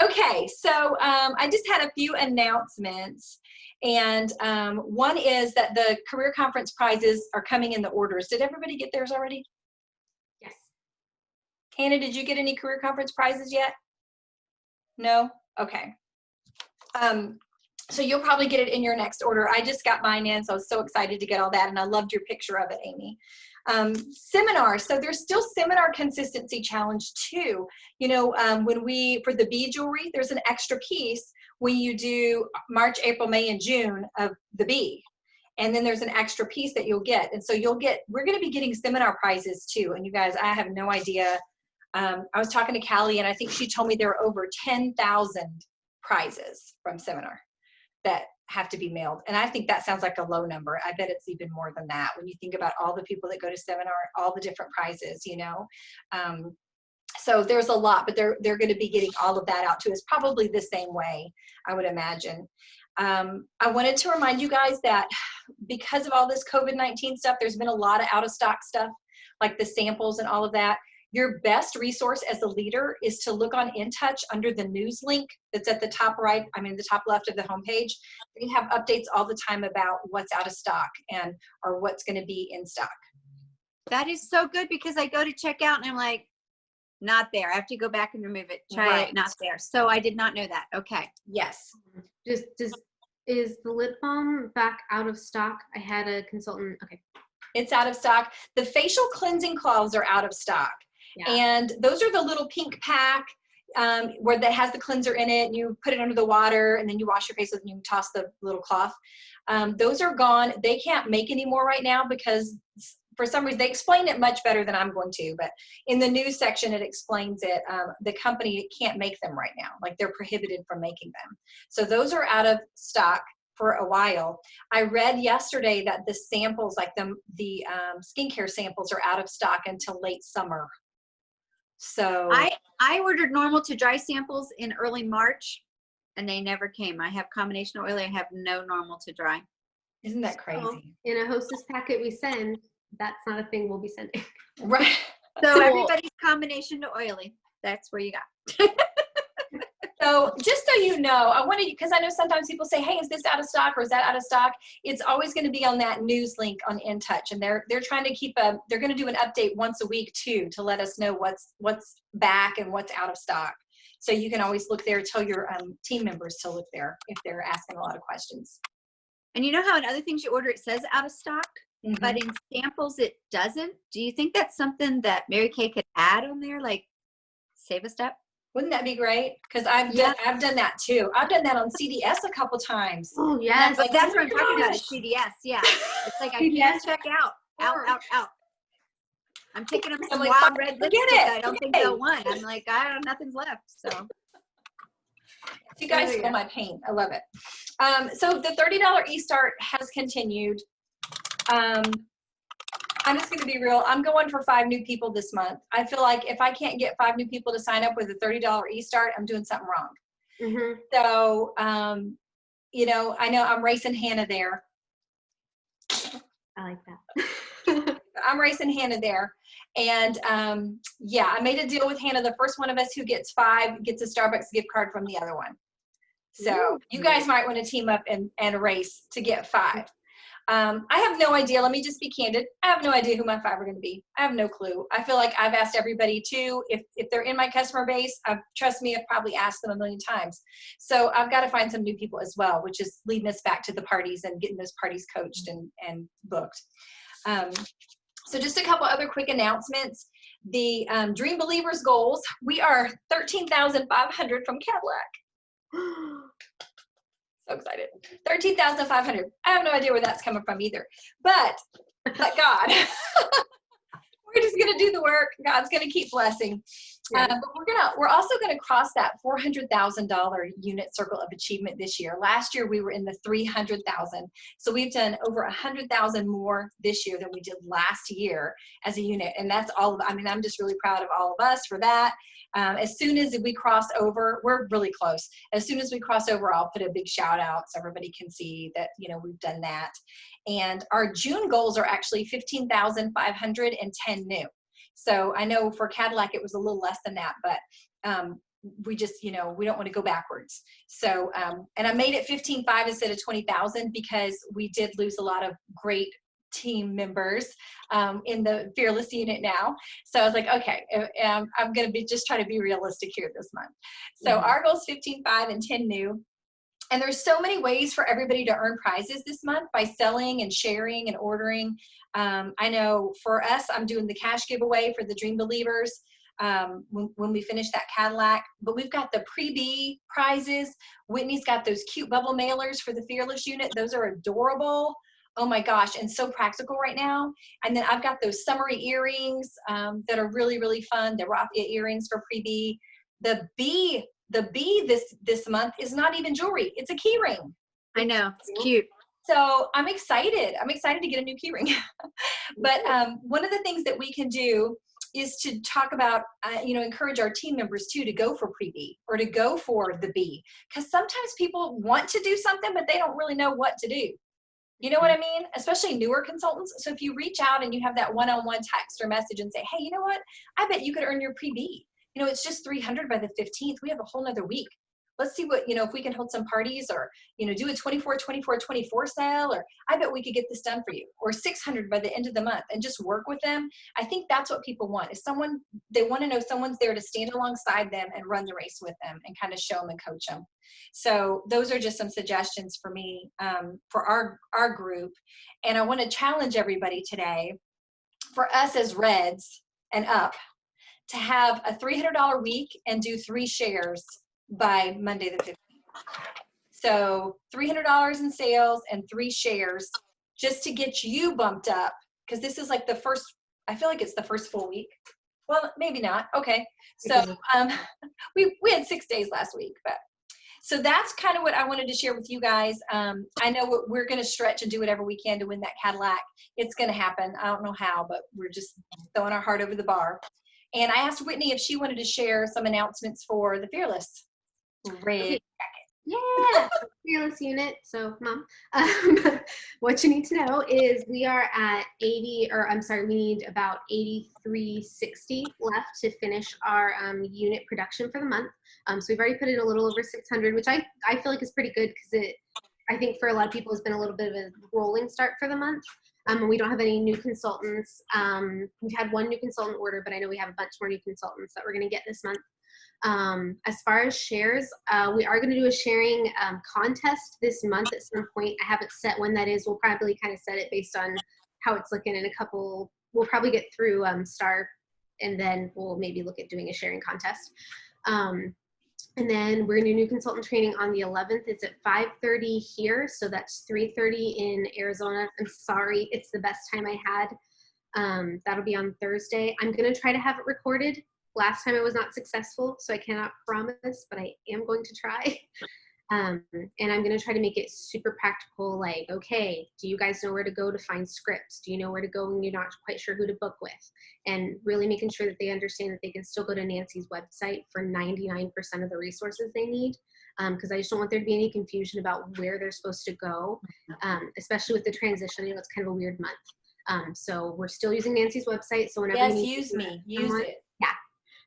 [SPEAKER 4] Okay, so I just had a few announcements, and one is that the career conference prizes are coming in the orders. Did everybody get theirs already?
[SPEAKER 3] Yes.
[SPEAKER 4] Hannah, did you get any career conference prizes yet? No? Okay. So you'll probably get it in your next order. I just got mine in, so I was so excited to get all that, and I loved your picture of it, Amy. Seminars. So there's still seminar consistency challenge too. When for the bead jewelry, there's an extra piece when you do March, April, May, and June of the bead. And then there's an extra piece that you'll get. And so we're going to be getting seminar prizes too. And you guys, I have no idea. I was talking to Callie, and I think she told me there are over 10,000 prizes from seminar that have to be mailed. And I think that sounds like a low number. I bet it's even more than that when you think about all the people that go to seminar, all the different prizes, So there's a lot, but they're going to be getting all of that out to us probably the same way, I would imagine. I wanted to remind you guys that because of all this COVID-19 stuff, there's been a lot of out of stock stuff, like the samples and all of that. Your best resource as a leader is to look on InTouch under the news link that's at the top right, the top left of the homepage. We have updates all the time about what's out of stock or what's going to be in stock.
[SPEAKER 2] That is so good, because I go to check out and I'm like, not there. I have to go back and remove it. Try it, not there. So I did not know that. Okay.
[SPEAKER 4] Yes.
[SPEAKER 3] Is the lip balm back out of stock? I had a consultant. Okay.
[SPEAKER 4] It's out of stock. The facial cleansing cloths are out of stock. Yeah. And those are the little pink pack where that has the cleanser in it, and you put it under the water, and then you wash your face with it, and you toss the little cloth. Those are gone. They can't make any more right now because for some reason, they explain it much better than I'm going to, but in the news section, it explains it. The company can't make them right now. Like, they're prohibited from making them. So those are out of stock for a while. I read yesterday that the samples, like the skincare samples, are out of stock until late summer. So
[SPEAKER 2] I ordered normal to dry samples in early March, and they never came. I have combination oily. I have no normal to dry.
[SPEAKER 4] Isn't that crazy?
[SPEAKER 3] So in a Hostess packet we send, that's not a thing we'll be sending.
[SPEAKER 4] Right.
[SPEAKER 2] So everybody's combination to oily. That's where you got.
[SPEAKER 4] So just so you know, I wanted, because I know sometimes people say, hey, is this out of stock or is that out of stock? It's always going to be on that news link on InTouch, and they're trying to keep they're going to do an update once a week too, to let us know what's back and what's out of stock. So you can always look there, tell your team members to look there if they're asking a lot of questions.
[SPEAKER 2] And you know how in other things you order it says out of stock, but in samples it doesn't? Do you think that's something that Mary Kay could add on there, like save a step?
[SPEAKER 4] Wouldn't that be great? Because I've done that too. I've done that on CDS a couple times.
[SPEAKER 3] Oh yes,
[SPEAKER 2] like, that's what I'm talking about. Is CDS, yeah. It's like I can't check out. I'm picking up some wild red lipstick. I don't think they'll want. I'm like, nothing's left. So
[SPEAKER 4] you guys feel my pain. I love it. So the $30 eStart has continued. I'm just going to be real. I'm going for 5 new people this month. I feel like if I can't get 5 new people to sign up with a $30 eStart, I'm doing something wrong. Mm-hmm. So, I know I'm racing Hannah there.
[SPEAKER 3] I like that.
[SPEAKER 4] I'm racing Hannah there. And I made a deal with Hannah. The first one of us who gets 5 gets a Starbucks gift card from the other one. So you guys might want to team up and race to get 5. I have no idea. Let me just be candid. I have no idea who my 5 are going to be. I have no clue. I feel like I've asked everybody too. If they're in my customer base, trust me, I've probably asked them a million times. So I've got to find some new people as well, which is leading us back to the parties and getting those parties coached and booked. So just a couple other quick announcements. The Dream Believers goals. We are 13,500 from Cadillac. So excited. 13,500. I have no idea where that's coming from either. But God, we're just going to do the work. God's going to keep blessing.
[SPEAKER 3] Yeah.
[SPEAKER 4] But we're also gonna cross that $400,000 unit circle of achievement this year. Last year we were in the 300,000, so we've done over 100,000 more this year than we did last year as a unit, and that's all. I mean, I'm just really proud of all of us for that. As soon as we cross over, we're really close. As soon as we cross over, I'll put a big shout out so everybody can see that we've done that. And our June goals are actually 15,510 new. So I know for Cadillac, it was a little less than that, but we just, we don't want to go backwards. So, and I made it 15.5 instead of 20,000 because we did lose a lot of great team members in the Fearless unit now. So I was like, okay, I'm going to just try to be realistic here this month. So our goal is 15.5 and 10 new. And there's so many ways for everybody to earn prizes this month by selling and sharing and ordering. I know for us, I'm doing the cash giveaway for the Dream Believers when we finish that Cadillac. But we've got the pre-B prizes. Whitney's got those cute bubble mailers for the Fearless unit. Those are adorable. Oh my gosh, and so practical right now. And then I've got those summery earrings that are really, really fun. The raffia earrings for pre-B. The B this month is not even jewelry. It's a key ring.
[SPEAKER 2] I know, it's cute.
[SPEAKER 4] So I'm excited. I'm excited to get a new key ring. But one of the things that we can do is to talk about, encourage our team members too to go for pre-B or to go for the B. Because sometimes people want to do something, but they don't really know what to do. You know what I mean? Especially newer consultants. So if you reach out and you have that one-on-one text or message and say, hey, you know what? I bet you could earn your pre-B. It's just 300 by the 15th. We have a whole nother week. Let's see what, if we can hold some parties or, do a 24 sale, or I bet we could get this done for you, or 600 by the end of the month, and just work with them. I think that's what people want is someone, they want to know someone's there to stand alongside them and run the race with them and kind of show them and coach them. So those are just some suggestions for me, for our group. And I want to challenge everybody today for us as Reds and up to have a $300 week and do 3 shares by Monday the 15th. So $300 in sales and 3 shares just to get you bumped up, because this is like the first, I feel like it's the first full week. Well, maybe not. Okay. So we had 6 days last week, but so that's kind of what I wanted to share with you guys. I know we're going to stretch and do whatever we can to win that Cadillac. It's going to happen. I don't know how, but we're just throwing our heart over the bar. And I asked Whitney if she wanted to share some announcements for the Fearless Red.
[SPEAKER 3] Yeah, Fearless unit. So, Mom, what you need to know is we are at we need about 8360 left to finish our unit production for the month. So we've already put in a little over 600, which I feel like is pretty good because I think for a lot of people it's been a little bit of a rolling start for the month. And we don't have any new consultants. We've had 1 new consultant order, but I know we have a bunch more new consultants that we're going to get this month. As far as shares, we are going to do a sharing contest this month at some point. I haven't set when that is. We'll probably kind of set it based on how it's looking in a couple. We'll probably get through STAR, and then we'll maybe look at doing a sharing contest. And then we're going to do new consultant training on the 11th. It's at 5:30 here, so that's 3:30 in Arizona. I'm sorry, it's the best time I had. That'll be on Thursday. I'm going to try to have it recorded. Last time I was not successful, so I cannot promise, but I am going to try. And I'm going to try to make it super practical, like, okay, do you guys know where to go to find scripts? Do you know where to go when you're not quite sure who to book with? And really making sure that they understand that they can still go to Nancy's website for 99% of the resources they need, because I just don't want there to be any confusion about where they're supposed to go, especially with the transition. It's kind of a weird month. So we're still using Nancy's website. So whenever
[SPEAKER 4] use it.
[SPEAKER 3] Yeah.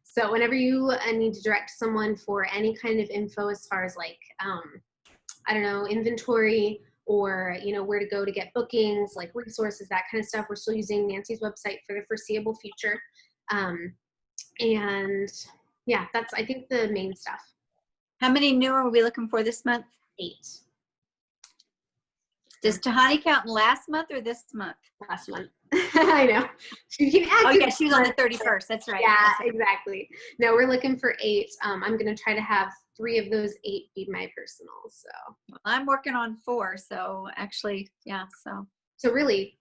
[SPEAKER 3] So whenever you need to direct someone for any kind of info as far as like, I don't know, inventory or, where to go to get bookings, like resources, that kind of stuff, we're still using Nancy's website for the foreseeable future. And yeah, that's, I think, the main stuff.
[SPEAKER 2] How many new are we looking for this month?
[SPEAKER 3] 8.
[SPEAKER 2] Does Tahani count in last month or this month?
[SPEAKER 3] Last month. I know.
[SPEAKER 2] Oh yeah, she was on the 31st. That's right.
[SPEAKER 3] Yeah,
[SPEAKER 2] That's right.
[SPEAKER 3] exactly. No, we're looking for 8. I'm going to try to have 3 of those 8 be my personal. So
[SPEAKER 2] Well, I'm working on 4. So actually, yeah. So
[SPEAKER 3] really,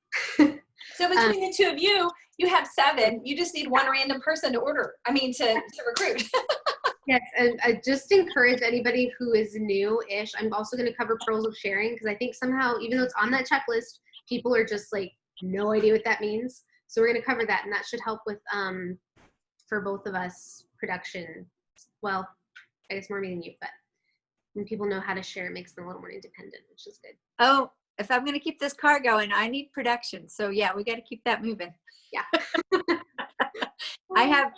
[SPEAKER 4] So between the two of you, you have 7. You just need one random person to to recruit.
[SPEAKER 3] Yes, and I just encourage anybody who is new-ish. I'm also going to cover pearls of sharing because I think somehow, even though it's on that checklist, people are just like, no idea what that means. So we're going to cover that, and that should help with, for both of us, production. Well, I guess more me than you, but when people know how to share, it makes them a little more independent, which is good.
[SPEAKER 2] Oh, if I'm going to keep this car going, I need production. So yeah, we got to keep that moving.
[SPEAKER 3] Yeah.
[SPEAKER 2] I have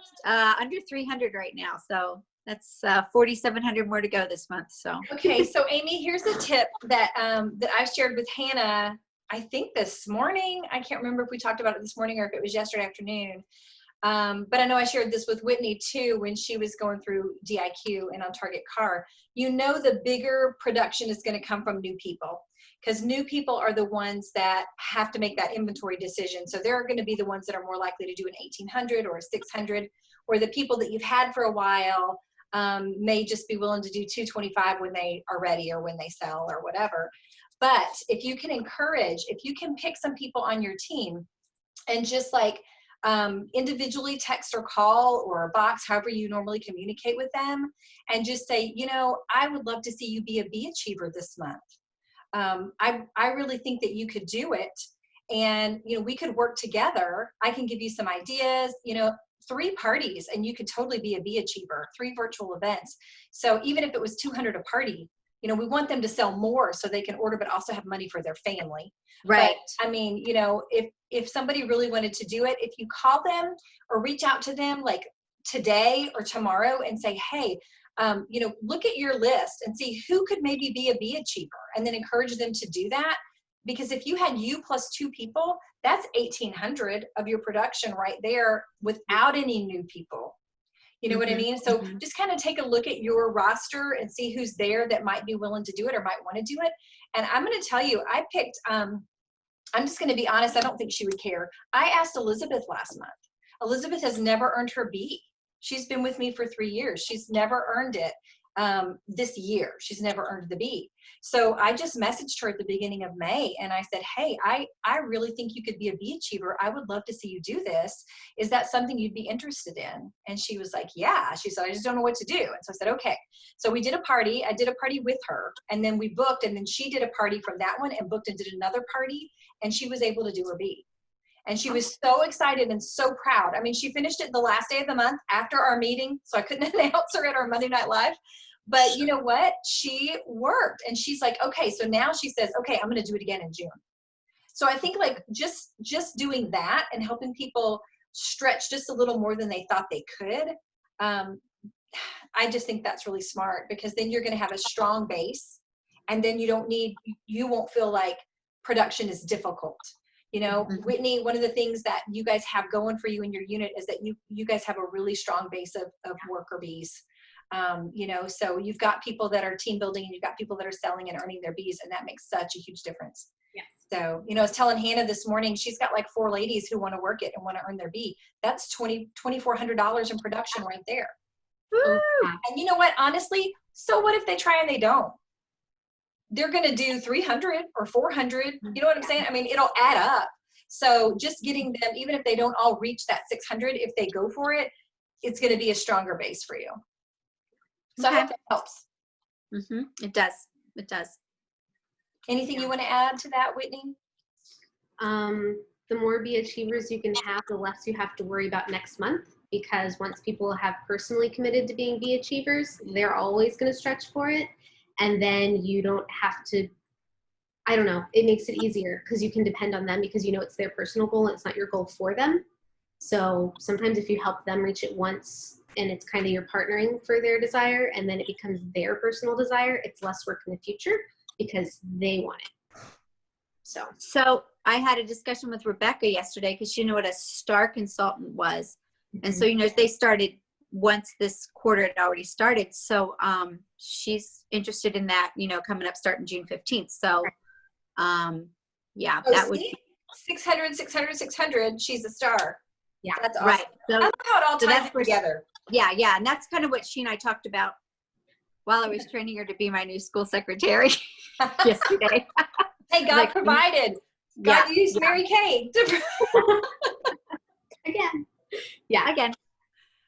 [SPEAKER 2] under 300 right now. So that's 4,700 more to go this month. So
[SPEAKER 4] Okay, so Amy, here's a tip that that I've shared with Hannah, I think this morning. I can't remember if we talked about it this morning or if it was yesterday afternoon. But I know I shared this with Whitney too when she was going through DIQ and on Target Car. You know, the bigger production is going to come from new people, because new people are the ones that have to make that inventory decision. So they're going to be the ones that are more likely to do an 1800 or a 600, or the people that you've had for a while may just be willing to do 225 when they are ready or when they sell or whatever. But if you can encourage, if you can pick some people on your team and just like individually text or call or a box, however you normally communicate with them, and just say, you know, I would love to see you be a B achiever this month. I really think that you could do it, and you know, we could work together. I can give you some ideas, you know, 3 parties and you could totally be a B achiever, 3 virtual events. So even if it was 200 a party, you know, we want them to sell more so they can order, but also have money for their family.
[SPEAKER 2] right.
[SPEAKER 4] But I mean, you know, if somebody really wanted to do it, if you call them or reach out to them like today or tomorrow and say, hey, you know, look at your list and see who could maybe be a B achiever, and then encourage them to do that. Because if you had you plus 2 people, that's 1,800 of your production right there without any new people. You know what I mean? So just kind of take a look at your roster and see who's there that might be willing to do it or might want to do it. And I'm going to tell you, I picked, I'm just going to be honest, I don't think she would care. I asked Elizabeth last month. Elizabeth has never earned her B. She's been with me for 3 years. She's never earned it this year. She's never earned the B. So I just messaged her at the beginning of May and I said, hey, I really think you could be a B achiever. I would love to see you do this. Is that something you'd be interested in? And she was like, yeah. She said, I just don't know what to do. And so I said, okay. So we did a party. I did a party with her, and then we booked, and then she did a party from that one and booked and did another party, and she was able to do her B. And she was so excited and so proud. I mean, she finished it the last day of the month after our meeting, so I couldn't announce her at our Monday Night Live. But you know what? She worked, and she's like, okay, so now she says, okay, I'm going to do it again in June. So I think like just doing that and helping people stretch just a little more than they thought they could. I just think that's really smart, because then you're going to have a strong base, and then you won't feel like production is difficult. You know, Whitney, one of the things that you guys have going for you in your unit is that you guys have a really strong base of worker bees. You know, so you've got people that are team building, and you've got people that are selling and earning their Bs, and that makes such a huge difference.
[SPEAKER 3] Yes.
[SPEAKER 4] So, you know, I was telling Hannah this morning, she's got like 4 ladies who want to work it and want to earn their B. That's $2,400 in production right there.
[SPEAKER 2] Woo!
[SPEAKER 4] And you know what, honestly, so what if they try and they don't? They're going to do 300 or 400. You know what I'm saying? I mean, it'll add up. So just getting them, even if they don't all reach that 600, if they go for it, it's going to be a stronger base for you. So I hope that helps.
[SPEAKER 2] It does. It does.
[SPEAKER 4] Anything you want to add to that, Whitney?
[SPEAKER 3] The more B achievers you can have, the less you have to worry about next month, because once people have personally committed to being B achievers, they're always going to stretch for it. And then you don't have to, I don't know, it makes it easier because you can depend on them, because you know it's their personal goal and it's not your goal for them. So sometimes if you help them reach it once, and it's kind of you're partnering for their desire, and then it becomes their personal desire, it's less work in the future because they want it.
[SPEAKER 2] So I had a discussion with Rebecca yesterday, because she knew what a STAR consultant was. And so, you know, they started once this quarter had already started. So she's interested in that, you know, coming up starting June 15th. So yeah, that would be
[SPEAKER 4] 600, 600, 600. She's a star.
[SPEAKER 2] Yeah,
[SPEAKER 4] that's awesome.
[SPEAKER 2] right. So,
[SPEAKER 4] I love how it all ties
[SPEAKER 2] that's
[SPEAKER 4] together.
[SPEAKER 2] Yeah, and that's kind of what she and I talked about while I was training her to be my new school secretary yesterday.
[SPEAKER 4] Hey, God provided. God used Mary Kay to
[SPEAKER 3] Again. Yeah.
[SPEAKER 2] Again.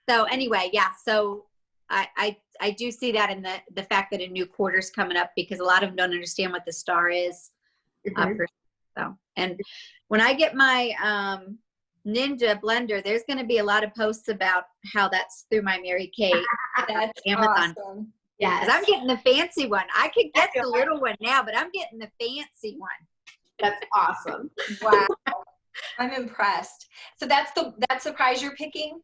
[SPEAKER 2] So anyway, yeah. So I do see that in the fact that a new quarter's coming up, because a lot of them don't understand what the star is.
[SPEAKER 3] Mhm.
[SPEAKER 2] So, and when I get my Ninja blender, there's going to be a lot of posts about how that's through my Mary Kay
[SPEAKER 4] That's
[SPEAKER 2] Amazon.
[SPEAKER 4] awesome.
[SPEAKER 3] Yes.
[SPEAKER 2] Because I'm getting the fancy one. I could get the little one now, but I'm getting the fancy one.
[SPEAKER 3] That's awesome.
[SPEAKER 4] Wow. I'm impressed. So that's the prize you're picking?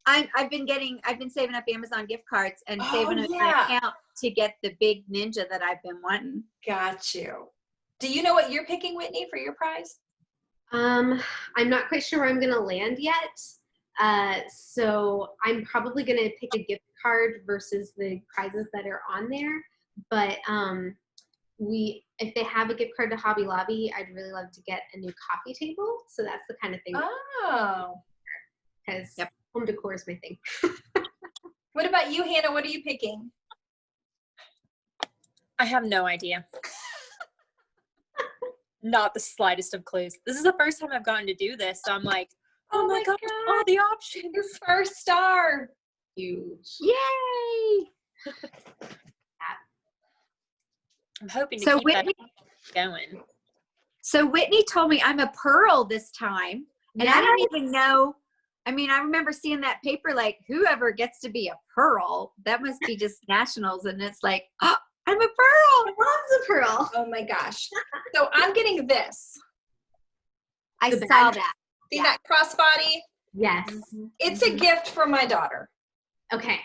[SPEAKER 2] I've been saving up Amazon gift cards and saving up my
[SPEAKER 4] yeah.
[SPEAKER 2] account to get the big Ninja that I've been wanting.
[SPEAKER 4] Got you. Do you know what you're picking, Whitney, for your prize?
[SPEAKER 3] I'm not quite sure where I'm going to land yet. So I'm probably going to pick a gift card versus the prizes that are on there. But if they have a gift card to Hobby Lobby, I'd really love to get a new coffee table. So that's the kind of thing.
[SPEAKER 4] Oh.
[SPEAKER 3] Because home decor is my thing.
[SPEAKER 4] What about you, Hannah? What are you picking?
[SPEAKER 1] I have no idea. Not the slightest of clues. This is the first time I've gotten to do this, so I'm like, oh my gosh, all the options.
[SPEAKER 4] Your first star.
[SPEAKER 3] Huge.
[SPEAKER 2] Yay!
[SPEAKER 1] I'm hoping to
[SPEAKER 2] So
[SPEAKER 1] keep
[SPEAKER 2] Whitney,
[SPEAKER 1] that going.
[SPEAKER 2] so Whitney told me I'm a pearl this time, and I don't even know. I mean, I remember seeing that paper, like, whoever gets to be a pearl, that must be just nationals, and it's like, oh, I'm a pearl.
[SPEAKER 3] My mom's a pearl.
[SPEAKER 4] Oh my gosh. So I'm getting this.
[SPEAKER 2] I
[SPEAKER 3] The
[SPEAKER 2] saw
[SPEAKER 3] bag.
[SPEAKER 2] that.
[SPEAKER 4] See
[SPEAKER 2] Yeah.
[SPEAKER 4] that crossbody?
[SPEAKER 3] Yes.
[SPEAKER 4] It's a gift for my daughter.
[SPEAKER 3] Okay.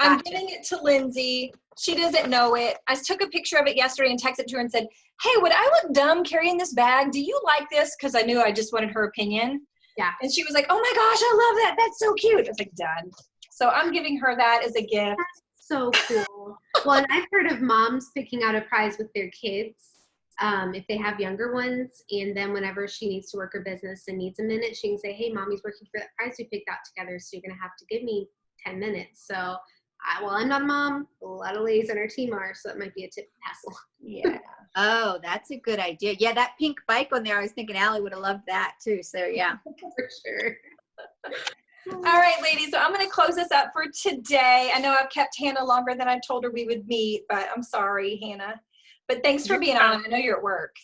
[SPEAKER 4] I'm
[SPEAKER 2] Gotcha.
[SPEAKER 4] giving it to Lindsay. She doesn't know it. I took a picture of it yesterday and texted it to her and said, hey, would I look dumb carrying this bag? Do you like this? Because I knew I just wanted her opinion.
[SPEAKER 3] Yeah.
[SPEAKER 4] And she was like, oh my gosh, I love that. That's so cute. I was like, done. So I'm giving her that as a gift.
[SPEAKER 3] So cool. Well, and I've heard of moms picking out a prize with their kids if they have younger ones. And then whenever she needs to work her business and needs a minute, she can say, hey, mommy's working for that prize we picked out together. So you're going to have to give me 10 minutes. So I'm not a mom. A lot of ladies on our team are. So that might be a tip to pass along.
[SPEAKER 4] Yeah.
[SPEAKER 2] Oh, that's a good idea. Yeah, that pink bike on there, I was thinking Allie would have loved that too. So yeah.
[SPEAKER 3] For sure.
[SPEAKER 4] All right, ladies. So I'm going to close this up for today. I know I've kept Hannah longer than I told her we would meet, but I'm sorry, Hannah. But thanks for being on. I know you're at work.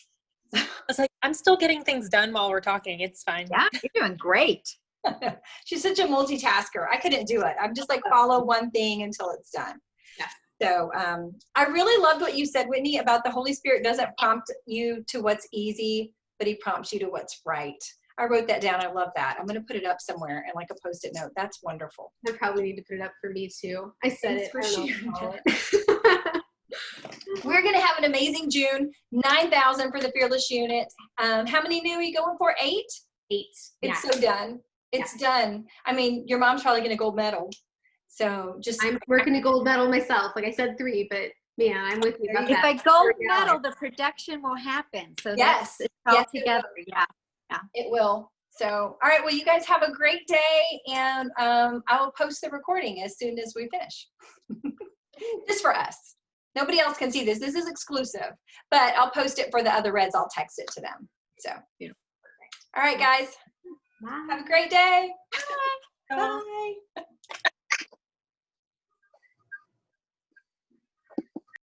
[SPEAKER 1] I was like, I'm still getting things done while we're talking. It's fine.
[SPEAKER 2] Yeah, you're doing great.
[SPEAKER 4] She's such a multitasker. I couldn't do it. I'm just like follow one thing until it's done.
[SPEAKER 3] Yeah.
[SPEAKER 4] So I really loved what you said, Whitney, about the Holy Spirit doesn't prompt you to what's easy, but he prompts you to what's right. I wrote that down. I love that. I'm going to put it up somewhere and like a Post-it note. That's wonderful.
[SPEAKER 3] I probably need to put it up for me too. I said
[SPEAKER 4] Thanks
[SPEAKER 3] it.
[SPEAKER 4] for
[SPEAKER 3] I don't know
[SPEAKER 4] sharing
[SPEAKER 3] what to call it.
[SPEAKER 4] We're going to have an amazing June. 9,000 for the Fearless Unit. How many new are you going for? 8?
[SPEAKER 3] 8.
[SPEAKER 4] It's so done. It's done. I mean, your mom's probably getting a gold medal. So just
[SPEAKER 3] I'm working a gold medal myself. Like I said 3, but man, I'm with you about
[SPEAKER 2] If
[SPEAKER 3] that.
[SPEAKER 2] I gold medal, the production will happen. So
[SPEAKER 4] Yes.
[SPEAKER 2] it's all
[SPEAKER 4] Yes, it
[SPEAKER 2] together. Yeah.
[SPEAKER 4] it will. So, all right. Well, you guys have a great day, and I will post the recording as soon as we finish. Just for us. Nobody else can see this. This is exclusive, but I'll post it for the other Reds. I'll text it to them. So, all right, guys.
[SPEAKER 3] Bye.
[SPEAKER 4] Have a great day.
[SPEAKER 1] Bye.
[SPEAKER 4] Bye.